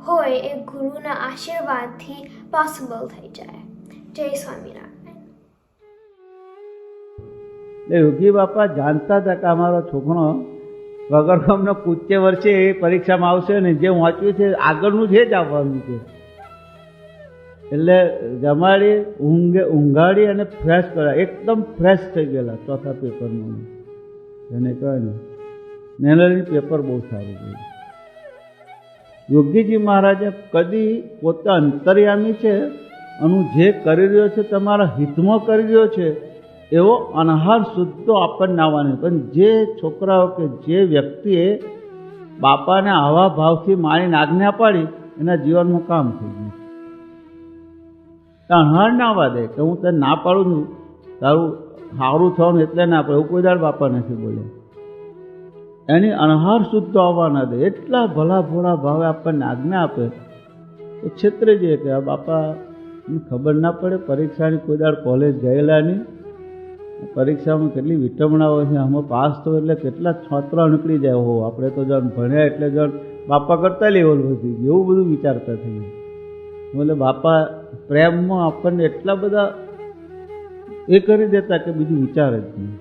હોય એ ગુરુના આશીર્વાદથી પોસિબલ થઈ જાય. જય સ્વામિનારાયણ. યોગી બાપા જાણતા હતા કે અમારો છોકરો વગર કામનો કૂચે વર્ષે એ પરીક્ષામાં આવશે ને જે વાંચ્યું છે આગળનું છે જ આવવાનું છે. એટલે જમાડી ઊંઘાડી અને ફ્રેશ કર્યા. એકદમ ફ્રેશ થઈ ગયેલા ચોથા પેપરમાં. એને કહે ને નેનલની પેપર બહુ સારું ગયું. યોગીજી મહારાજે કદી પોતે અંતર્યામી છે અને જે કરી રહ્યો છે તમારા હિતમાં કરી રહ્યો છે એવો અનહાર શુદ્ધો આપણને આવવાની. પણ જે છોકરાઓ કે જે વ્યક્તિએ બાપાને આવા ભાવથી માણીને આજ્ઞા પાડી એના જીવનમાં કામ થઈ ગયું. અનહાર ના આવવા દે કે હું તને ના પાડું છું તારું સારું થવાનું એટલે ના પડે એવું કોઈ દાડ બાપા નથી બોલ્યા. એની અનહાર શુદ્ધ આવવા ના દે. એટલા ભલા ભોળા ભાવે આપણને આજ્ઞા આપે તો છેતરે જઈએ કે આ બાપા ખબર ના પડે. પરીક્ષાની કોઈ દાડ કોલેજ ગયેલા નહીં. પરીક્ષામાં કેટલી વિટમણાઓ છે. આમાં પાસ થયો એટલે કેટલા છોતરા નીકળી જાય. હો આપણે તો જણ ભણ્યા એટલે જણ બાપા કરતા લેવલ વધી ગયું એવું બધું વિચારતા થઈ ગયું. એટલે બાપા પ્રેમમાં આપણને એટલા બધા એ કરી દેતા કે બીજું વિચાર જ નહીં.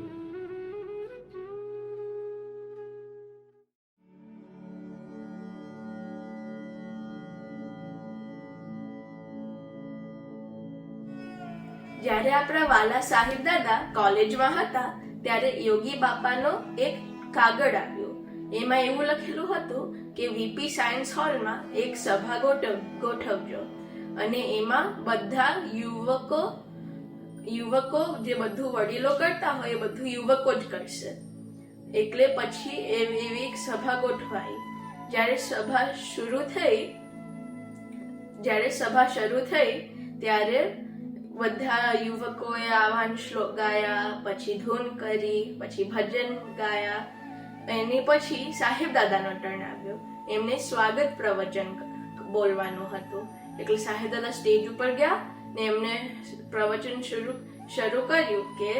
જ્યારે આપણા વાલા સાહિબ દાદા કોલેજમાં હતા ત્યારે યોગી બાપાનો એક કાગળ આવ્યો. એમાં એવું લખેલું હતું કે વીપી સાયન્સ હોલમાં એક સભા ગોઠવજો અને એમાં બધા યુવકો જે બધું વડીલો કરતા હોય એ બધું યુવકો જ કરશે. એટલે પછી એવી એક સભા ગોઠવાઈ. જ્યારે સભા શરૂ થઈ ત્યારે બધા યુવકોએ આહ્વાન શ્લોક ગાયા, પછી ધૂન કરી, પછી ભજન ગાયા. એની પછી સાહેબ દાદાનો ટર્ન આવ્યો. એમને સ્વાગત પ્રવચન બોલવાનું હતું. એટલે સાહેબ દાદા સ્ટેજ ઉપર ગયા ને એમને પ્રવચન શરૂ કર્યું કે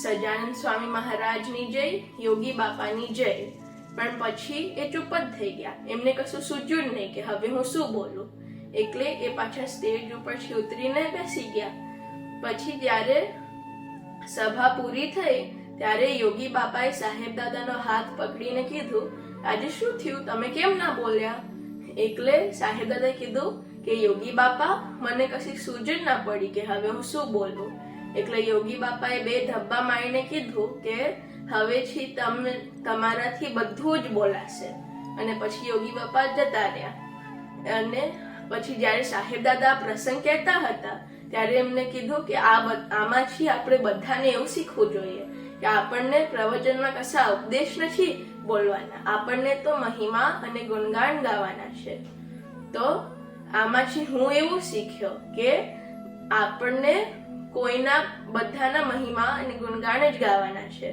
સજાનંદ સ્વામી મહારાજની જય, યોગી બાપાની જય. પણ પછી એ ચૂપ જ થઈ ગયા. એમને કશું સૂઝ્યું જ નહીં કે હવે હું શું બોલું. એટલે એ પાછા સ્ટેજ ઉપરથી ઉતરીને બેસી ગયા. પછી જ્યારે સભા પૂરી થઈ ત્યારે યોગી બાપાએ સાહેબ દાદાનો હાથ પકડીને કીધું, આજે શું થયું, તમે કેમ ના બોલ્યા? એટલે સાહેબ દાદાએ કીધું કે યોગી બાપા મને કશી સૂઝ જ ના પડી કે હવે હું શું બોલું. એટલે યોગી બાપાએ 2 ધબ્બા મારીને કીધું કે હવેથી તમારાથી બધું જ બોલાશે. અને પછી યોગી બાપા જતા રહ્યા. અને પછી જ્યારે સાહેબ દાદા પ્રસંગ કહેતા હતા ત્યારે એમને કીધું કે આમાંથી આપણે બધાને એવું શીખવું જોઈએ કે આપણને પ્રવચનમાં કશા ઉપદેશ નથી બોલવાના, આપણને તો મહિમા અને ગુણગાન ગાવાના છે. તો આમાંથી હું એવું શીખ્યો કે આપણને બધાના મહિમા અને ગુણગાન જ ગાવાના છે.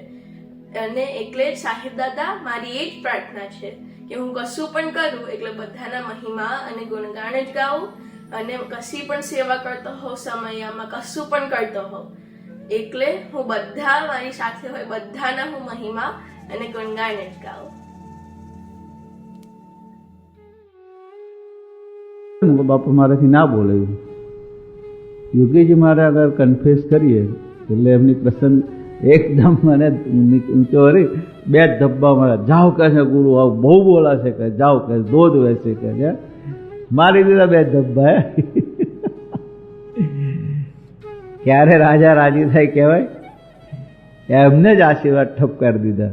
અને એટલે જ સાહેબ દાદા મારી એ જ પ્રાર્થના છે કે હું કશું પણ કરું એટલે બધાના મહિમા અને ગુણગાન જ ગાઉં અને કશી પણ સેવા કરતો હોઉં, સમયમાં કશું પણ કરતો હોઉં, એટલે હું બધા મારી સાથે હોય બધાના હું મહિમા અને ગુણગાન જ ગાઉં. બાપુ મારાથી ના બોલે. યોગીજી મારે અગર કન્ફેસ કરીએ એટલે એમની પ્રસન્ન એકદમ મને ઊંચો હરી 2 ધબ્બા મારા, જાઓ કહે છે ગુરુ, આવું બહુ બોલાશે કે જાઓ કે દોધ વેચે કે મારી દીધા 2 ધબ્બા. ક્યારે રાજા રાજી થાય કહેવાય, એમને જ આશીર્વાદ ઠપકારી દીધા.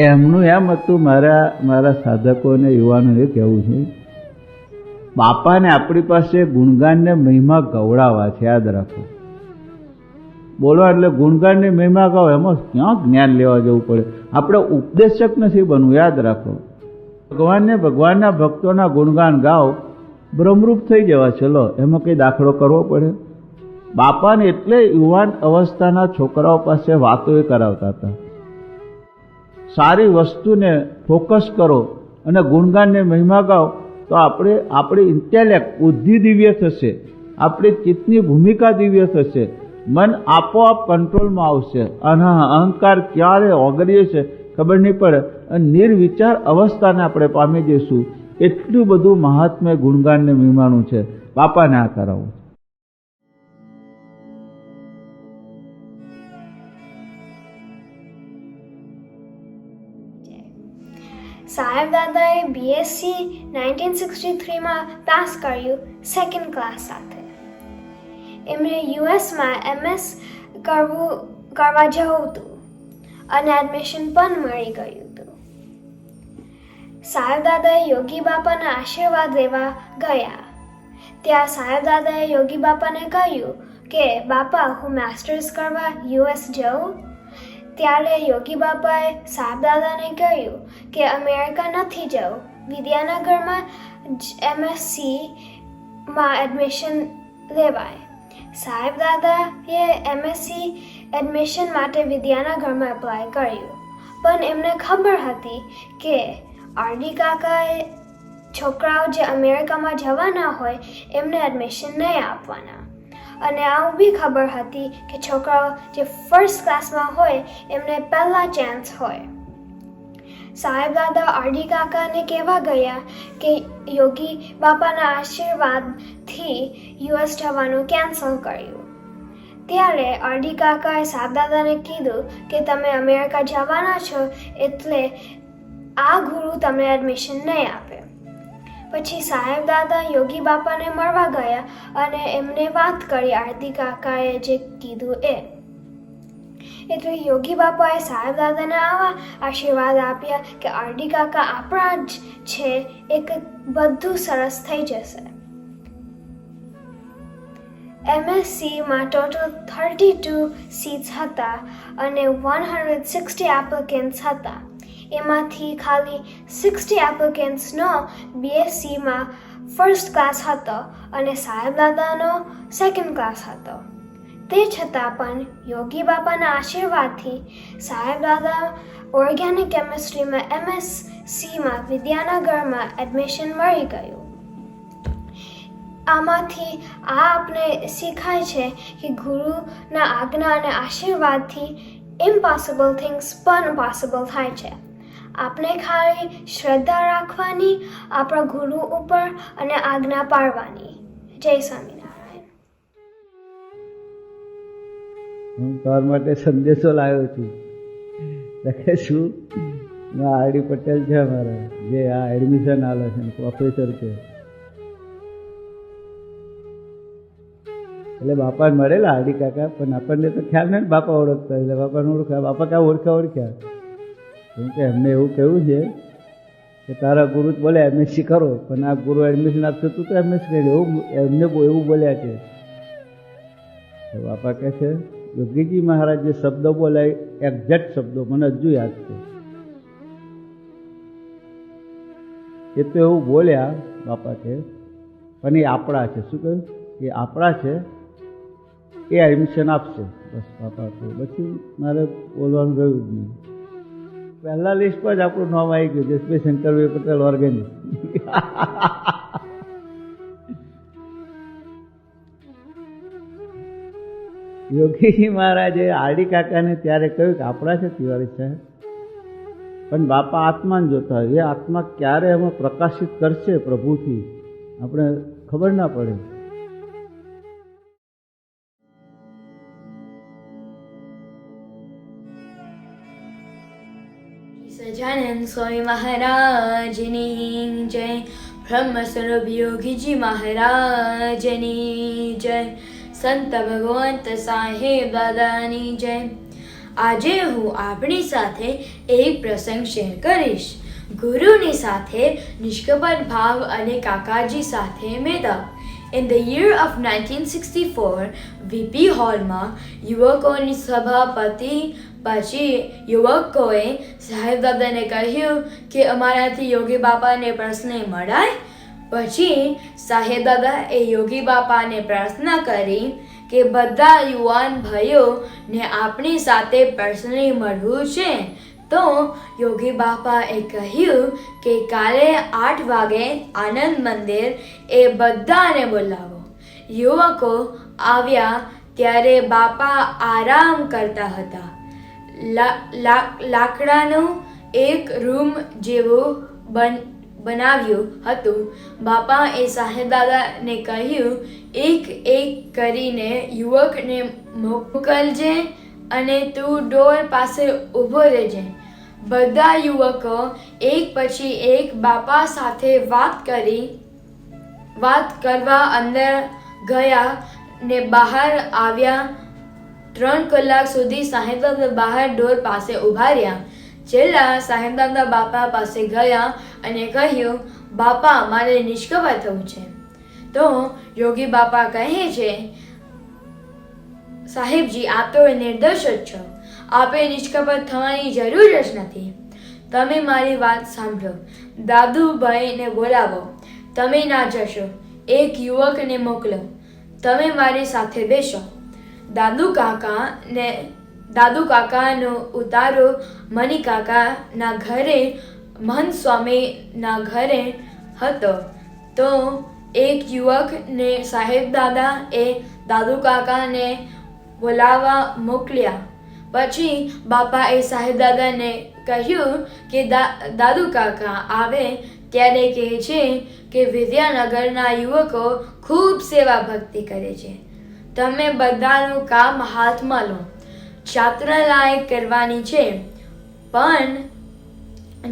એમનું એમ હતું, મારા સાધકોને યુવાનોને કહેવું છે, બાપાને આપણી પાસે ગુણગાનને મહિમા ગવડાવવા છે, યાદ રાખો. બોલવા એટલે ગુણગાનને મહિમા ગાવ, એમાં ક્યાં જ્ઞાન લેવા જવું પડે, આપણે ઉપદેશક નથી બનવું, યાદ રાખો. ભગવાનના ભક્તોના ગુણગાન ગાઓ, બ્રહ્મરૂપ થઈ જવા. ચલો, એમાં કંઈ દાખલો કરવો પડે? બાપાને એટલે યુવાન અવસ્થાના છોકરાઓ પાસે વાતો એ કરાવતા હતા. સારી વસ્તુને ફોકસ કરો અને ગુણગાનને મહિમા ગાઓ તો આપણી ઇન્ટેલેક્ટ બુદ્ધિ દિવ્ય થશે, આપણી ચિત્તની ભૂમિકા દિવ્ય થશે, મન આપોઆપ કંટ્રોલમાં આવશે અને અહંકાર ક્યારે ઓગળીએ છે ખબર નહીં પડે અને નિર્વિચાર અવસ્થાને આપણે પામી જઈશું. એટલું બધું મહાત્મ્ય ગુણગાનને મહિમાનું છે. બાપાને આ કરાવો. સાહેબ દાદાએ BSc 1963માં પાસ કર્યું 2nd ક્લાસ સાથે. એમને યુએસમાં MS કરવા જવું હતું અને એડમિશન પણ મળી ગયું હતું. સાહેબ દાદાએ યોગી બાપાના આશીર્વાદ લેવા ગયા. ત્યાં સાહેબ દાદાએ યોગી બાપાને કહ્યું કે બાપા, હું માસ્ટર્સ કરવા US જાઉં. ત્યારે યોગી બાપાએ સાહેબ દાદાને કહ્યું કે અમેરિકા નથી જવું, વિદ્યાનગરમાં MScમાં એડમિશન લેવાય. સાહેબ દાદાએ MSc એડમિશન માટે વિદ્યાનગરમાં એપ્લાય કર્યું, પણ એમને ખબર હતી કે RD કાકાએ છોકરાઓ જે અમેરિકામાં જવાના હોય એમને એડમિશન નહીં આપવાના. અને આવું બી ખબર હતી કે છોકરાઓ જે ફર્સ્ટ ક્લાસમાં હોય એમને પહેલા ચાન્સ હોય. સાહેબ દાદા RD કાકાને કહેવા ગયા કે યોગી બાપાના આશીર્વાદથી US જવાનું કેન્સલ કર્યું. ત્યારે RD કાકાએ સાહેબ દાદાને કીધું કે તમે અમેરિકા જવાના છો એટલે આ ગુરુ તમને એડમિશન નહીં આપે. પછી સાહેબ દાદા યોગી બાપાને મળવા ગયા અને એમને વાત કરી RD કાકાએ જે કીધું એ. એટલે યોગી બાપાએ સાહેબ દાદાને આવા આશીર્વાદ આપ્યા કે RD કાકા આપણા જ છે, એક બધું સરસ થઈ જશે. MScમાં ટોટલ 32 સીટ્સ હતા અને 160 એપ્લિકન્ટ્સ હતા. એમાંથી ખાલી 60 એપ્લિકન્ટ્સનો BScમાં ફર્સ્ટ ક્લાસ હતો અને સાહેબ દાદાનો 2nd ક્લાસ હતો. તે છતાં પણ યોગી બાપાના આશીર્વાદથી સાહેબ દાદા ઓર્ગેનિક કેમિસ્ટ્રીમાં MScમાં વિદ્યાનગરમાં એડમિશન મળી ગયું. આમાંથી આપણે શીખાય છે કે ગુરુના આજ્ઞા અને આશીર્વાદથી ઇમ્પોસિબલ થિંગ્સ પણ પોસિબલ થાય છે. આપણે ખાલી શ્રદ્ધા રાખવાની આપણા ગુરુ ઉપર અને આજ્ઞા પાળવાની. જય સ્વામિનારાયણ. હું તાર માટે સંદેશો લાવ્યો છું. લખે શું, RD પટેલ છે અમારા, જે આ એડમિશન આલે છે, પ્રોફેસર છે. એટલે બાપાને મળેલા RD કાકા, પણ આપણને તો ખ્યાલ નહીં બાપા ઓળખતા. એટલે બાપાને ઓળખ્યા. બાપા ક્યાં ઓળખ્યા કેમ કે એમને એવું કહ્યું છે કે તારા ગુરુ જ બોલે MSc કરો, પણ આ ગુરુ એડમિશન આપશે તું તો MSc કરી. એમને એવું બોલ્યા છે. બાપા કહે છે યોગીજી મહારાજ જે શબ્દો બોલાય એક્ઝેક્ટ શબ્દો મને હજુ યાદ છે. એ તો એવું બોલ્યા બાપા કે પણ એ આપણા છે. શું કહ્યું? એ આપણા છે, એ એડમિશન આપશે. બસ બાપા કહ્યું. પછી મારે બોલવાનું રહ્યું જ નહીં. પહેલા લિસ્ટ પર જ આપણું નામ આવી ગયું, જસભાઈ શંકરભાઈ પટેલ ઓર્ગેનિક. યોગીજી મહારાજે આરડી કાકાને ત્યારે કહ્યું કે આપણા છે તિવારી સાહેબ, પણ બાપા આત્માને જોતા હોય, એ આત્મા ક્યારે અમે પ્રકાશિત કરશે પ્રભુથી આપણે ખબર ના પડે. સજાનંદ સ્વામી મહારાજની જય, બ્રહ્મ સ્વરૂપ યોગીજી મહારાજની જય, સંત ભગવંત સાહેબ દાદાની જય. આજે હું આપણી સાથે એક પ્રસંગ શેર કરીશ. ગુરુની સાથે નિષ્કપટ ભાવ અને કાકાજી સાથે મેળાપ. In the year of 1964, VP હોલમાં યુવકોની સભાપતિ પછી યુવકોએ સાહેબ દાદાને કહ્યું કે અમારાથી યોગી બાપાને પર્સનલી મળાય. પછી સાહેબ દાદા એ યોગી બાપાને પ્રાર્થના કરી કે બધા યુવાન ભાઈઓને આપણી સાથે પર્સનલી મળવું છે. તો યોગી બાપાએ કહ્યું કે કાલે 8 વાગે આનંદ મંદિર એ બધાને બોલાવો. યુવકો આવ્યા ત્યારે બાપા આરામ કરતા હતા. લાકડાનું એક રૂમ જેવું બનાવ્યું હતું. બાપા એ સાહેબ દાદાને કહ્યું, એક કરીને યુવકને મોકલજે અને તું ડોર પાસે ઊભો રહેજે. બધા યુવકો એક પછી એક બાપા સાથે વાત કરવા અંદર ગયા ને બહાર આવ્યા. 3 કલાક સુધી સાહેબ દાદા બહાર ડોર પાસે ઊભા રહ્યા. છેલ્લા સાહેબ દાદા બાપા પાસે ગયા અને કહ્યું, બાપા મારે નિષ્કપટ થવું છે. તો યોગી બાપા કહે છે, સાહેબજી આપ તો નિર્દોષ જ છો, આપે નિષ્કપટ થવાની જરૂર જ નથી. તમે મારી વાત સાંભળો. દાદુભાઈને બોલાવો. તમે ના જશો, એક યુવકને મોકલો. તમે મારી સાથે બેસો. દાદુ કાકાનો ઉતારો મની કાકાના ઘરે મહંત સ્વામીના ઘરે હતો. તો એક યુવકને સાહેબ દાદા એ દાદુ કાકાને બોલાવવા મોકલ્યા. પછી બાપાએ સાહેબ દાદાને કહ્યું કે દાદુ કાકા આવે ત્યારે કહે છે કે વિદ્યાનગરના યુવકો ખૂબ સેવા ભક્તિ કરે છે. તમે બધાનું કામ હાથમાં લો. છાત્રાલય કરવાની છે. પણ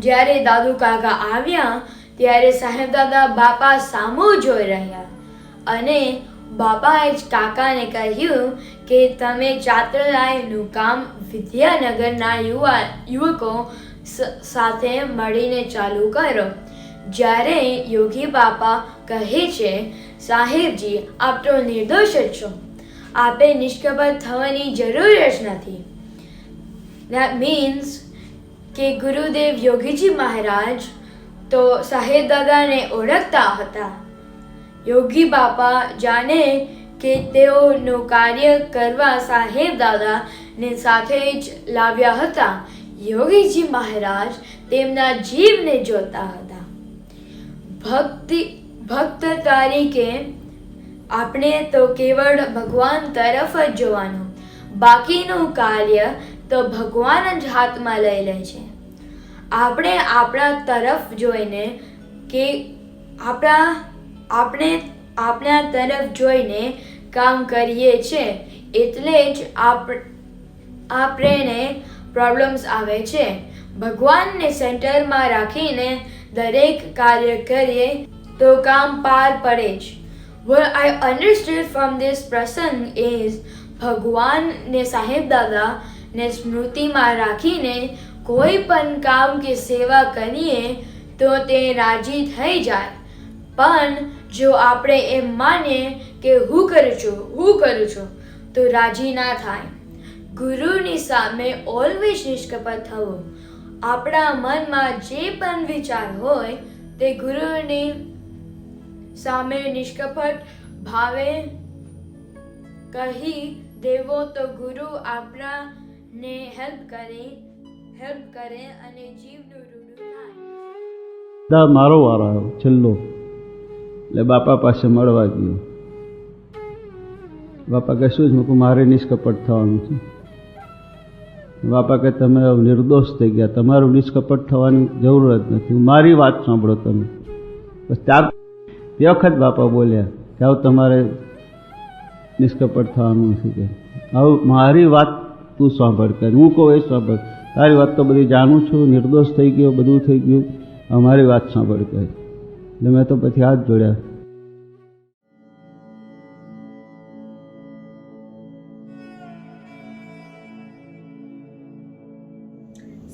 જ્યારે દાદુ કાકા આવ્યા ત્યારે સાહેબ દાદા બાપા સામું જોઈ રહ્યા અને બાપાએ જ કાકાને કહ્યું કે તમે છાત્રાલયનું કામ વિદ્યાનગરના યુવકો સાથે મળીને ચાલુ કરો. જ્યારે યોગી બાપા કહે છે, સાહેબજી આપ તો નિર્દોષ જ છો, આપે નિષ્કપટ થવાની જરૂર જ નથી. That means કે ગુરુદેવ યોગીજી મહારાજ તો સાહેબ દાદાને ઓળખતા હતા. યોગી બાપા જાણે કે તેઓનું કાર્ય કરવા સાહેબ દાદાને સાથે જ લાવ્યા હતા. યોગીજી મહારાજ તેમના જીવને જોતા હતા. ભક્ત તરીકે આપણે તો કેવળ ભગવાન તરફ જ જોવાનું, બાકીનું કાર્ય તો ભગવાન જ હાથમાં લઈ લે છે. આપણે આપણા તરફ જોઈને કે આપણે આપણા તરફ જોઈને કામ કરીએ છીએ એટલે જ આપણને પ્રોબ્લેમ્સ આવે છે. ભગવાનને સેન્ટરમાં રાખીને દરેક કાર્ય કરીએ તો કામ પાર પડે જ. What I understood from this prasang is ભગવાન ને સાહેબ દાદા ને સ્મૃતિમાં રાખીને કોઈ પણ કામ કે સેવા કરીએ તો તે રાજી થઈ જાય. પણ જો આપણે એમ માનીએ કે હું કરું છું તો રાજી ના થાય. ગુરુની સામે ઓલવેઝ નિષ્કપટ થવું. આપણા મનમાં જે પણ વિચાર હોય તે ગુરુની સામે નિષ્કપટ ભાવે કહી દેવો તો ગુરુ આપણાને હેલ્પ કરે અને જીવનું રૂડું થાય. મારો વારો આવ્યો છેલ્લો, એટલે બાપા પાસે મળવા ગયો. બાપા કે શું જ મૂકું, મારે નિષ્કપટ થવાનું છે. બાપા કે તમે નિર્દોષ થઈ ગયા, તમારું નિષ્કપટ થવાની જરૂર જ નથી, મારી વાત સાંભળો તમે. બસ તે વખત બાપા બોલ્યા કે આવું તમારે નિષ્કપટ થવાનું નથી, કે આવું મારી વાત તું સાંભળ, કે હું કહું એ સાંભળ, તારી વાત તો બધી જાણું છું, નિર્દોષ થઈ ગયો, બધું થઈ ગયું, અમારી વાત સાંભળ કહે. એટલે મેં તો પછી હાથ જોડ્યા.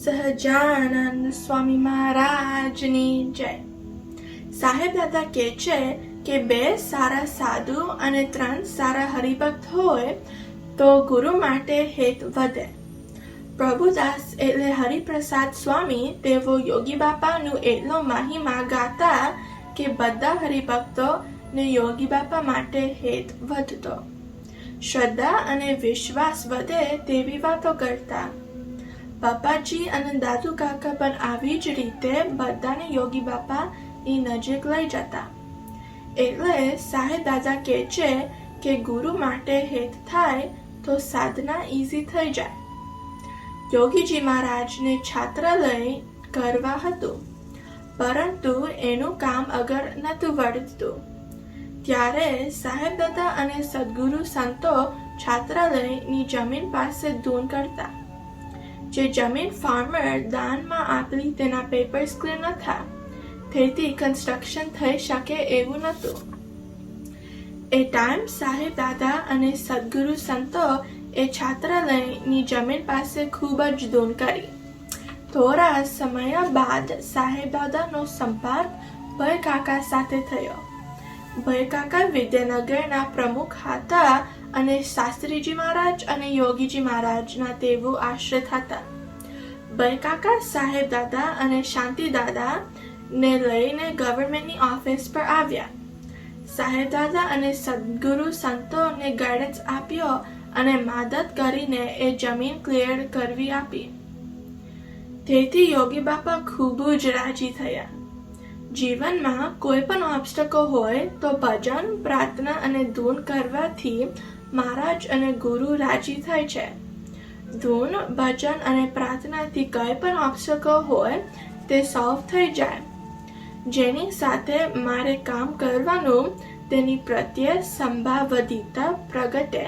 સહજાનંદ સ્વામી મહારાજની જય. સાહેબ દાદા કહે છે કે 2 સારા સાધુ અને 3 સારા હરિભક્ત હોય તો ગુરુ માટે હેત વધે. પ્રભુદાસ એટલે હરિપ્રસાદ સ્વામી તેઓ યોગી બાપાનું એટલો મહિમા ગાતા કે બધા હરિભક્તો ને યોગી બાપા માટે હેત વધતો. શ્રદ્ધા અને વિશ્વાસ વધે તેવી વાતો કરતા. બાપાજી અને દાદુ કાકા પણ આવી જ રીતે બધાને યોગી બાપાની નજીક લઈ જતા. એટલે સાહેબ દાદા કહે છે કે ગુરુ માટે હેત થાય તો સાધના ઈઝી થઈ જાય. યોગીજી મહારાજને છાત્રાલય કરવા હતું, પરંતુ એનું કામ આગળ નહોતું વધતું. ત્યારે સાહેબ દાદા અને સદગુરુ સંતો છાત્રાલયની જમીન પાસે ધૂન કરતા. જે જમીન ફાર્મર દાનમાં આપેલી તેના પેપર્સ ક્લિયર નહોતા, તેથી કન્સ્ટ્રક્શન થઈ શકે એવું નહોતું. એ ટાઈમ સાહેબ દાદા અને સદગુરુ સંતો એ છાત્રાલયની જમીન પાસે ખૂબ જ ધૂન કરી. થોડા સમય બાદ સાહેબ દાદાનો સંપર્ક ભય કાકા સાથે થયો. ભય કાકા વિદ્યાનગરના પ્રમુખ હતા અને શાસ્ત્રીજી મહારાજ અને યોગીજી મહારાજના તેઓ આશ્રિત હતા. ભય કાકા સાહેબ દાદા અને શાંતિ દાદા ને લઈને ગવર્મેન્ટની ઓફિસ પર આવ્યા. સાહેબ દાદા અને સદગુરુ સંતોને ગાઈડન્સ આપ્યો અને મદદ કરીને એ જમીન ક્લિયર કરવી આપી. તેથી યોગી બાપા ખૂબ જ રાજી થયા. જીવનમાં કોઈ પણ ઓબ્સ્ટકલ હોય તો ભજન, પ્રાર્થના અને ધૂન કરવાથી મહારાજ અને ગુરુ રાજી થાય છે. ધૂન, ભજન અને પ્રાર્થનાથી કંઈ પણ ઓબ્સ્ટકલ હોય તે સોલ્વ થઈ જાય. જેની સાથે મારે કામ કરવાનું તેની પ્રત્યે સંભાવદિતા પ્રગટે.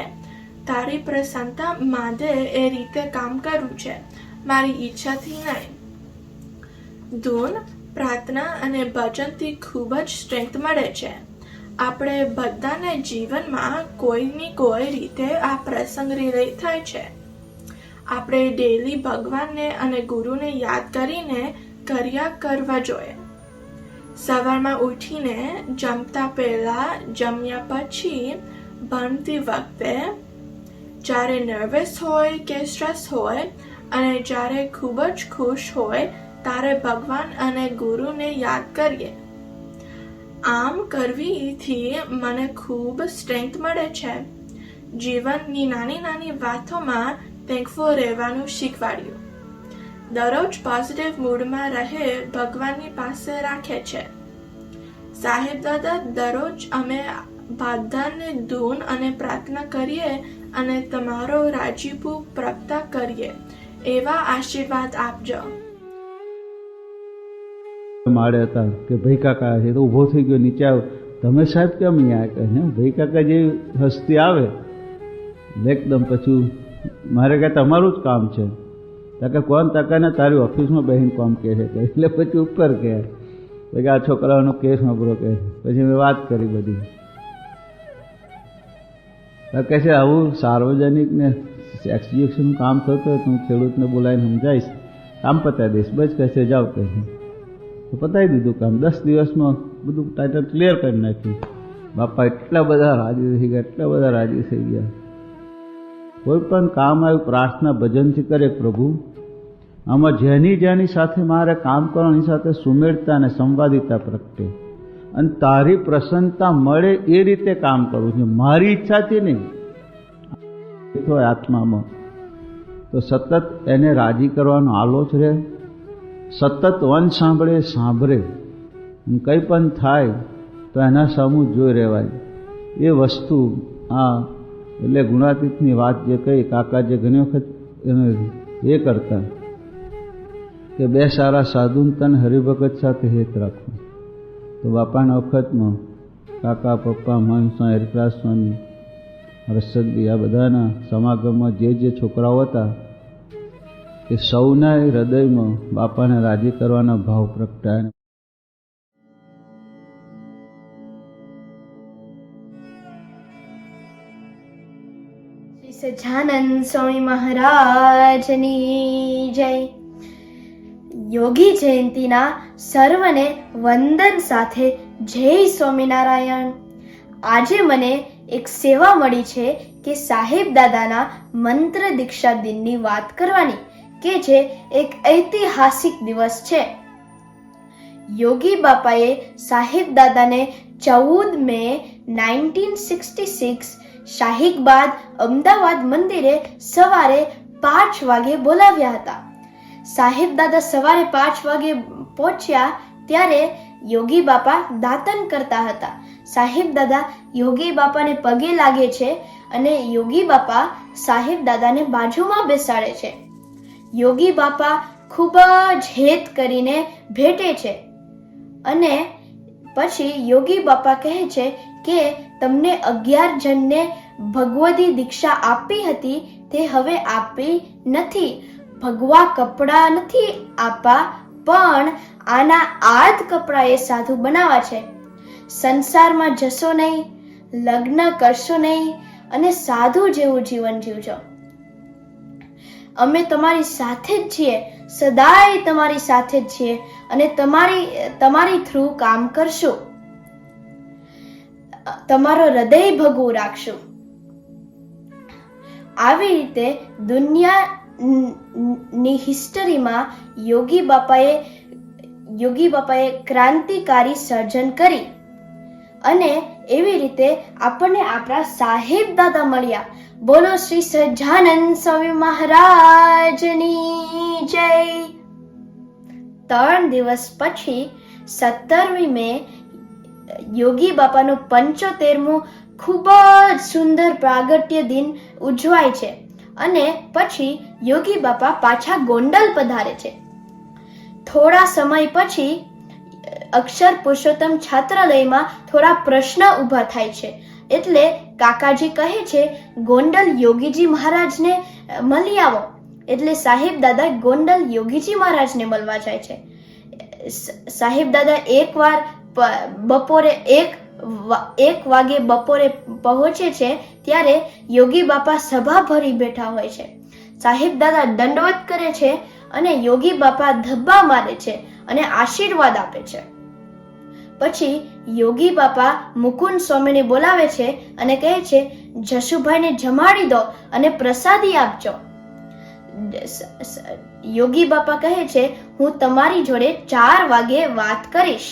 તારી પ્રસન્નતા માદે એ રીતે કામ કરવું છે, મારી ઈચ્છાથી નહીં. ધૂન, પ્રાર્થના અને ભજનથી ખૂબ જ સ્ટ્રેન્થ મળે છે. આપણે બધાને જીવનમાં કોઈની કોઈ રીતે આ પ્રસંગ રિલેટ થાય છે. આપણે ડેલી ભગવાનને અને ગુરુને યાદ કરીને કર્યા કરવા જોઈએ. સવારમાં ઉઠીને, જમતા પહેલા, જમ્યા પછી, ભણતી વખતે, જ્યારે નર્વસ હોય કે સ્ટ્રેસ હોય અને જ્યારે ખૂબ જ ખુશ હોય ત્યારે ભગવાન અને ગુરુને યાદ કરીએ. આમ કરવાથી મને ખૂબ સ્ટ્રેન્થ મળે છે. જીવનની નાની નાની વાતોમાં થેન્કફુલ રહેવાનું શીખવાડ્યું. દરરોજ પોઝિટિવ મૂડમાં રહે ભગવાનની પાસે રાખે છે. સાહેબ દાદા દરરોજ અમે બધાને ધૂન અને પ્રાર્થના કરીએ અને તમારો રાજીપો પ્રાપ્ત કરીએ એવા આશીર્વાદ આપજો. માળે હતા કે ભાઈ કાકા છે તો ઊભો થઈ ગયો, નીચે આવ્યો. તમે સાહેબ કેમ અહીંયા કહે ને? ભાઈ કાકા જે હસ્તી આવે એકદમ પછી મારે કહે તમારું જ કામ છે. તાકે કોણ? તાકાને તારી ઓફિસમાં બહેન કામ કહે છે. એટલે પછી ઉપર કહે કે આ છોકરાઓનો કેસ સાંભળો કહે. પછી મેં વાત કરી બધી. કહે છે આવું સાર્વજનિક ને એક્સજિક્યુશનનું કામ થતું હોય તો હું ખેડૂતને બોલાવીને સમજાવીશ, કામ પતાવી દઈશ. બસ કહે છે જાઓ કહે છે. તો પતાવી દીધું કામ. 10 દિવસમાં બધું ટાઇટલ ક્લિયર કરી નાખ્યું. બાપા એટલા બધા રાજી થઈ ગયા, એટલા બધા રાજી થઈ ગયા. કોઈ પણ કામ આવ્યું પ્રાર્થના ભજનથી કરે. પ્રભુ આમાં જેની સાથે મારે કામ કરવાની સાથે સુમેળતા અને સંવાદિતા પ્રગટે અને તારી પ્રસન્નતા મળે એ રીતે કામ કરવું છે, મારી ઈચ્છાથી નહીં. આત્મામાં તો સતત એને રાજી કરવાનો આલોચ રહે. સતત વન સાંભળે કંઈ પણ થાય તો એના સામું જોઈ રહેવાય. એ વસ્તુ આ એટલે ગુણાતીતની વાત જે કહી, કાકા જે ઘણી વખત એને એ કરતા કે બે સારા સાધુન તન હરિભગત સાથે હેત રાખવું. તો બાપાના વખતમાં કાકા, પપ્પા, મહંત હરિપ્રાસ સ્વામી, રસદજી આ બધાના સમાગમમાં જે છોકરાઓ હતા એ સૌના હૃદયમાં બાપાને રાજી કરવાના ભાવ પ્રગટાયા. શ્રી સહજાનંદ સ્વામી મહારાજની જય. યોગી જયંતીના સર્વને વંદન સાથે જય સ્વામિનારાયણ. આજે મને એક સેવા મળી છે કે સાહેબ દાદાના મંત્ર દીક્ષા દિનની વાત કરવાની, કે જે એક ઐતિહાસિક દિવસ છે. યોગી બાપાએ સાહેબ દાદાને 14 મે 1966 શાહીબાદ અમદાવાદ મંદિરે સવારે 5 વાગે બોલાવ્યા હતા. સાહેબ દાદા સવારે 5 વાગે પહોંચ્યા ત્યારે યોગી બાપા દાતન કરતા હતા. સાહેબ દાદા યોગી બાપાને પગે લાગે છે અને યોગી બાપા સાહેબ દાદાને બાજુમાં બેસાડે છે. યોગી બાપા ખૂબ જ હેત કરીને ભેટે છે અને પછી યોગી બાપા કહે છે કે તમને 11 જણને ભગવદી દીક્ષા આપી હતી તે હવે આપી નથી. ભગવા કપડા નથી આપવા, પણ આના આદ કપડા એ સાધુ બનાવવા છે. સંસારમાં જશો નહીં, લગ્ન કરશો નહીં અને સાધુ જેવું જીવન જીવજો. અમે તમારી સાથે જ છીએ, સદાય તમારી સાથે જ છીએ અને તમારી થ્રુ કામ કરશું. તમારો હૃદય ભગવું રાખશું. આવી રીતે દુનિયાની હિસ્ટરીમાં યોગી બાપાએ ક્રાંતિકારી સર્જન કરી અને એવી રીતે આપણને આપણા સાહેબ દાદા મળ્યા. બોલો શ્રી સહજાનંદ સ્વામી મહારાજની જય. 3 દિવસ પછી 17મી મે યોગી બાપાનું 75મું ખૂબ જ સુંદર પ્રાગટ્ય દિન ઉજવાય છે અને પછી યોગી બાપા પાછા ગોંડલ પધારે છે. થોડા સમય પછી અક્ષર પુરુષોત્તમ છાત્રાલયમાં થોડા પ્રશ્ન ઊભા થાય છે. એટલે કાકાજી કહે છે ગોંડલ યોગીજી મહારાજને મળી આવો. એટલે સાહેબ દાદા ગોંડલ યોગીજી મહારાજને મળવા જાય છે. સાહેબ દાદા એકવાર બપોરે 1 વાગે બપોરે પહોંચે છે ત્યારે યોગી બાપા સભા ભરી બેઠા હોય છે. સાહેબ દાદા દંડવત કરે છે અને યોગી બાપા ધબ્બા મારે છે અને આશીર્વાદ આપે છે. પછી યોગી બાપા મુકુંદ સ્વામીને બોલાવે છે અને કહે છે જશુભાઈને જમાડી દો અને પ્રસાદી આપજો. યોગી બાપા કહે છે હું તમારી જોડે 4 વાગે વાત કરીશ.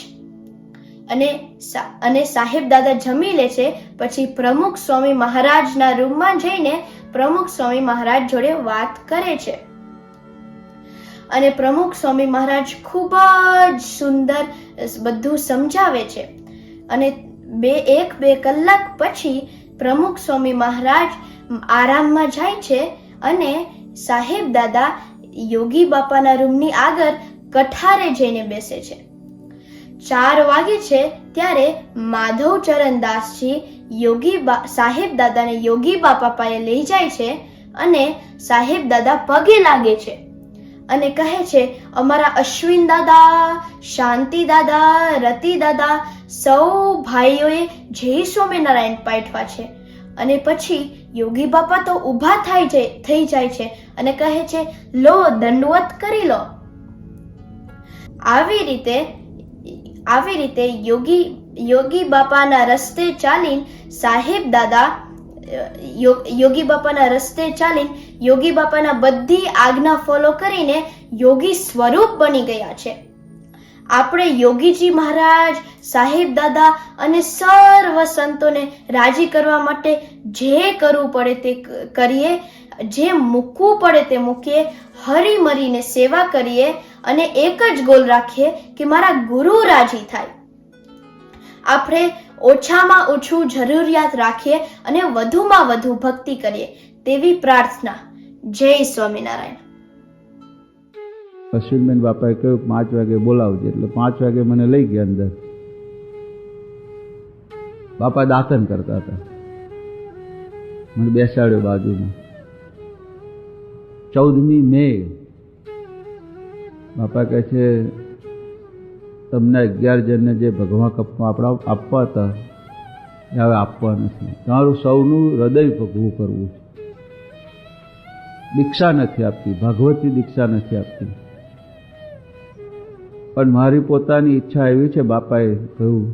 અને સાહેબ દાદા જમી લે છે. પછી પ્રમુખ સ્વામી મહારાજના રૂમમાં જઈને પ્રમુખ સ્વામી મહારાજ જોડે વાત કરે છે અને પ્રમુખ સ્વામી મહારાજ ખૂબ જ સુંદર બધું સમજાવે છે અને 1-2 કલાક પછી પ્રમુખ સ્વામી મહારાજ આરામમાં જાય છે અને સાહેબ દાદા યોગી બાપાના રૂમની આગળ કઠારે જઈને બેસે છે. 4 વાગે છે ત્યારે માધવ ચરણદાસજી સાહેબ દાદાને યોગી બાપા પાસે લઈ જાય છે અને સાહેબ દાદા પગે લાગે છે અને કહે છે અમારા અશ્વિન દાદા, શાંતિ દાદા, રતિ દાદા સૌ ભાઈઓએ જય સ્વામિનારાયણ પાઠવા છે. અને પછી યોગી બાપા તો ઊભા થઈ જાય છે અને કહે છે લો દંડવત કરી લો. આવી રીતે યોગી બાપાના રસ્તે ચાલીને યોગી બાપાના બધી આજ્ઞા ફોલો કરીને યોગી સ્વરૂપ બની ગયા છે. આપણે યોગીજી મહારાજ, સાહેબ દાદા અને સર્વ સંતોને રાજી કરવા માટે જે કરવું પડે તે કરીએ, જે મૂકવું પડે તે મૂકીએ, હરી મરીને સેવા કરીએ અને એક જ ગોલ રાખીએ કે મારા ગુરુ રાજી થાય. આપણે ઓછામાં ઓછું જરૂરિયાત રાખીએ અને વધુમાં વધુ ભક્તિ કરીએ તેવી પ્રાર્થના. જય સ્વામિનારાયણ. અશ્વિનબેન બાપાએ કહ્યું 5 વાગે બોલાવજે, એટલે 5 વાગે મને લઈ ગયા અંદર. બાપા દાતન કરતા હતા, મને બેસાડ્યો બાજુમાં. 14મી મે બાપા કહે છે તમને 11 જણને જે ભગવા કપમાં આપવા હતા એ હવે આપવા નથી. તમારું સૌનું હૃદય ભગવું કરવું છે. દીક્ષા નથી આપતી, ભગવતી દીક્ષા નથી આપતી. પણ મારી પોતાની ઈચ્છા એવી છે, બાપાએ કહ્યું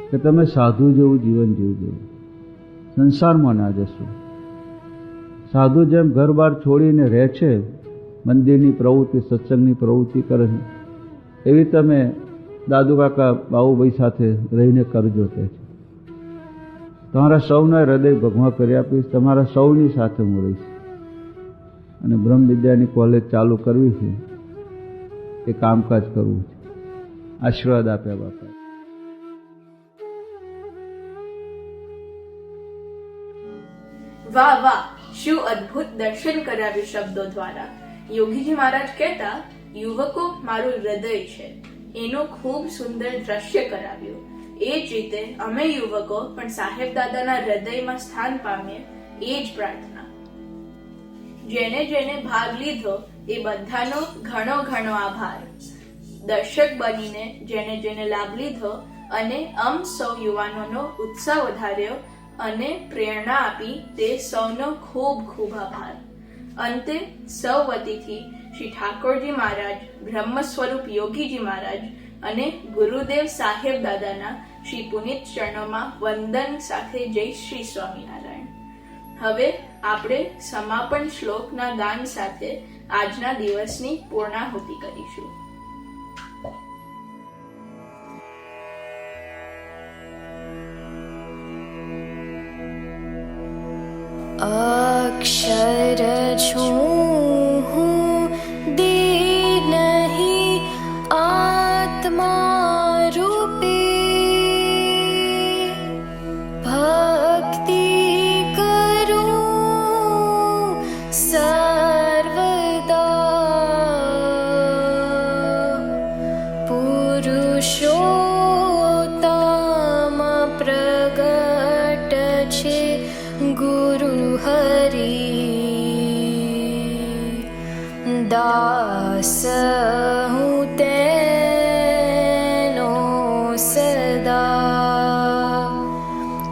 કે તમે સાધુ જેવું જીવન જીવજો, સંસારમાં ના જશો. સાધુ જેમ ઘર બાર છોડીને રહે છે, મંદિરની પ્રવૃત્તિ, સત્સંગની પ્રવૃત્તિ કરે છે, એવી તમે દાદુ કાકા બાબુભાઈ સાથે રહીને કરજો. કે છે તમારા સૌના હૃદય ભગવા કરી આપીશ, તમારા સૌની સાથે હું રહીશ. અને બ્રહ્મ વિદ્યાની કોલેજ ચાલુ કરવી છે, એ કામકાજ કરવું છે. આશીર્વાદ આપ્યા બાપા. વાહ વાહ, શું અદ્ભુત દર્શન કરાવ્યું શબ્દો દ્વારા. યોગીજી મહારાજ કહેતા, યુવકો મારું હૃદય છે, એનું ખૂબ સુંદર દ્રશ્ય કરાવ્યું. એ જ રીતે અમે યુવકો પણ સાહેબ દાદાના હૃદયમાં સ્થાન પામીએ, એ જ પ્રાર્થના. જેને જેને ભાગ લીધો એ બધાનો ઘણો ઘણો આભાર. દર્શક બનીને જેને જેને લાભ લીધો અને સૌ યુવાનોનો ઉત્સાહ વધાર્યો અને પ્રેરણા આપી તે સૌનો ખૂબ ખૂબ આભાર. અંતે સૌ વતીથી શ્રી ઠાકોરજી મહારાજ, બ્રહ્મ સ્વરૂપ યોગીજી મહારાજ અને ગુરુદેવ સાહેબ દાદાના શ્રી પુનિત ચરણોમાં વંદન સાથે જય શ્રી સ્વામિનારાયણ. હવે આપણે સમાપન શ્લોકના ગાન સાથે આજના દિવસની પૂર્ણાહુતિ કરીશું. अक्षर छूं हूँ दीनहि आत्मा रूपी, भक्ति करूं सर्वदा, पुरुषोत्तम प्रगट छे गुरु दास हूँ तेनो सदा,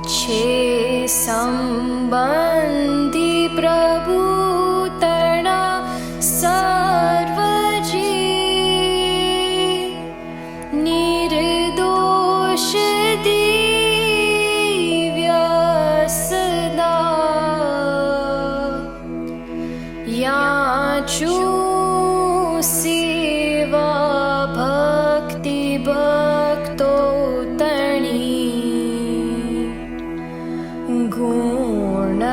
छे संबंधी प्रभु तणा सर्वजी, निर्दोष दिव्य सदा, याचू सेवा भक्ति भक्तो तणी, गुणग्रही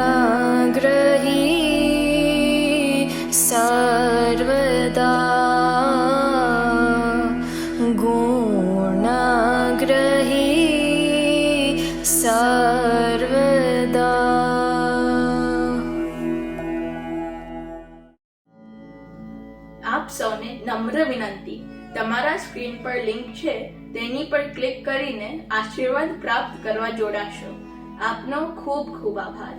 सर्वदा, गुणग्रही सर्वदा. આપ સૌને નમ્ર વિનંતી, તમારા સ્ક્રીન પર લિંક છે તેની પર ક્લિક કરીને આશીર્વાદ પ્રાપ્ત કરવા જોડાશો. આપનો ખૂબ ખૂબ આભાર.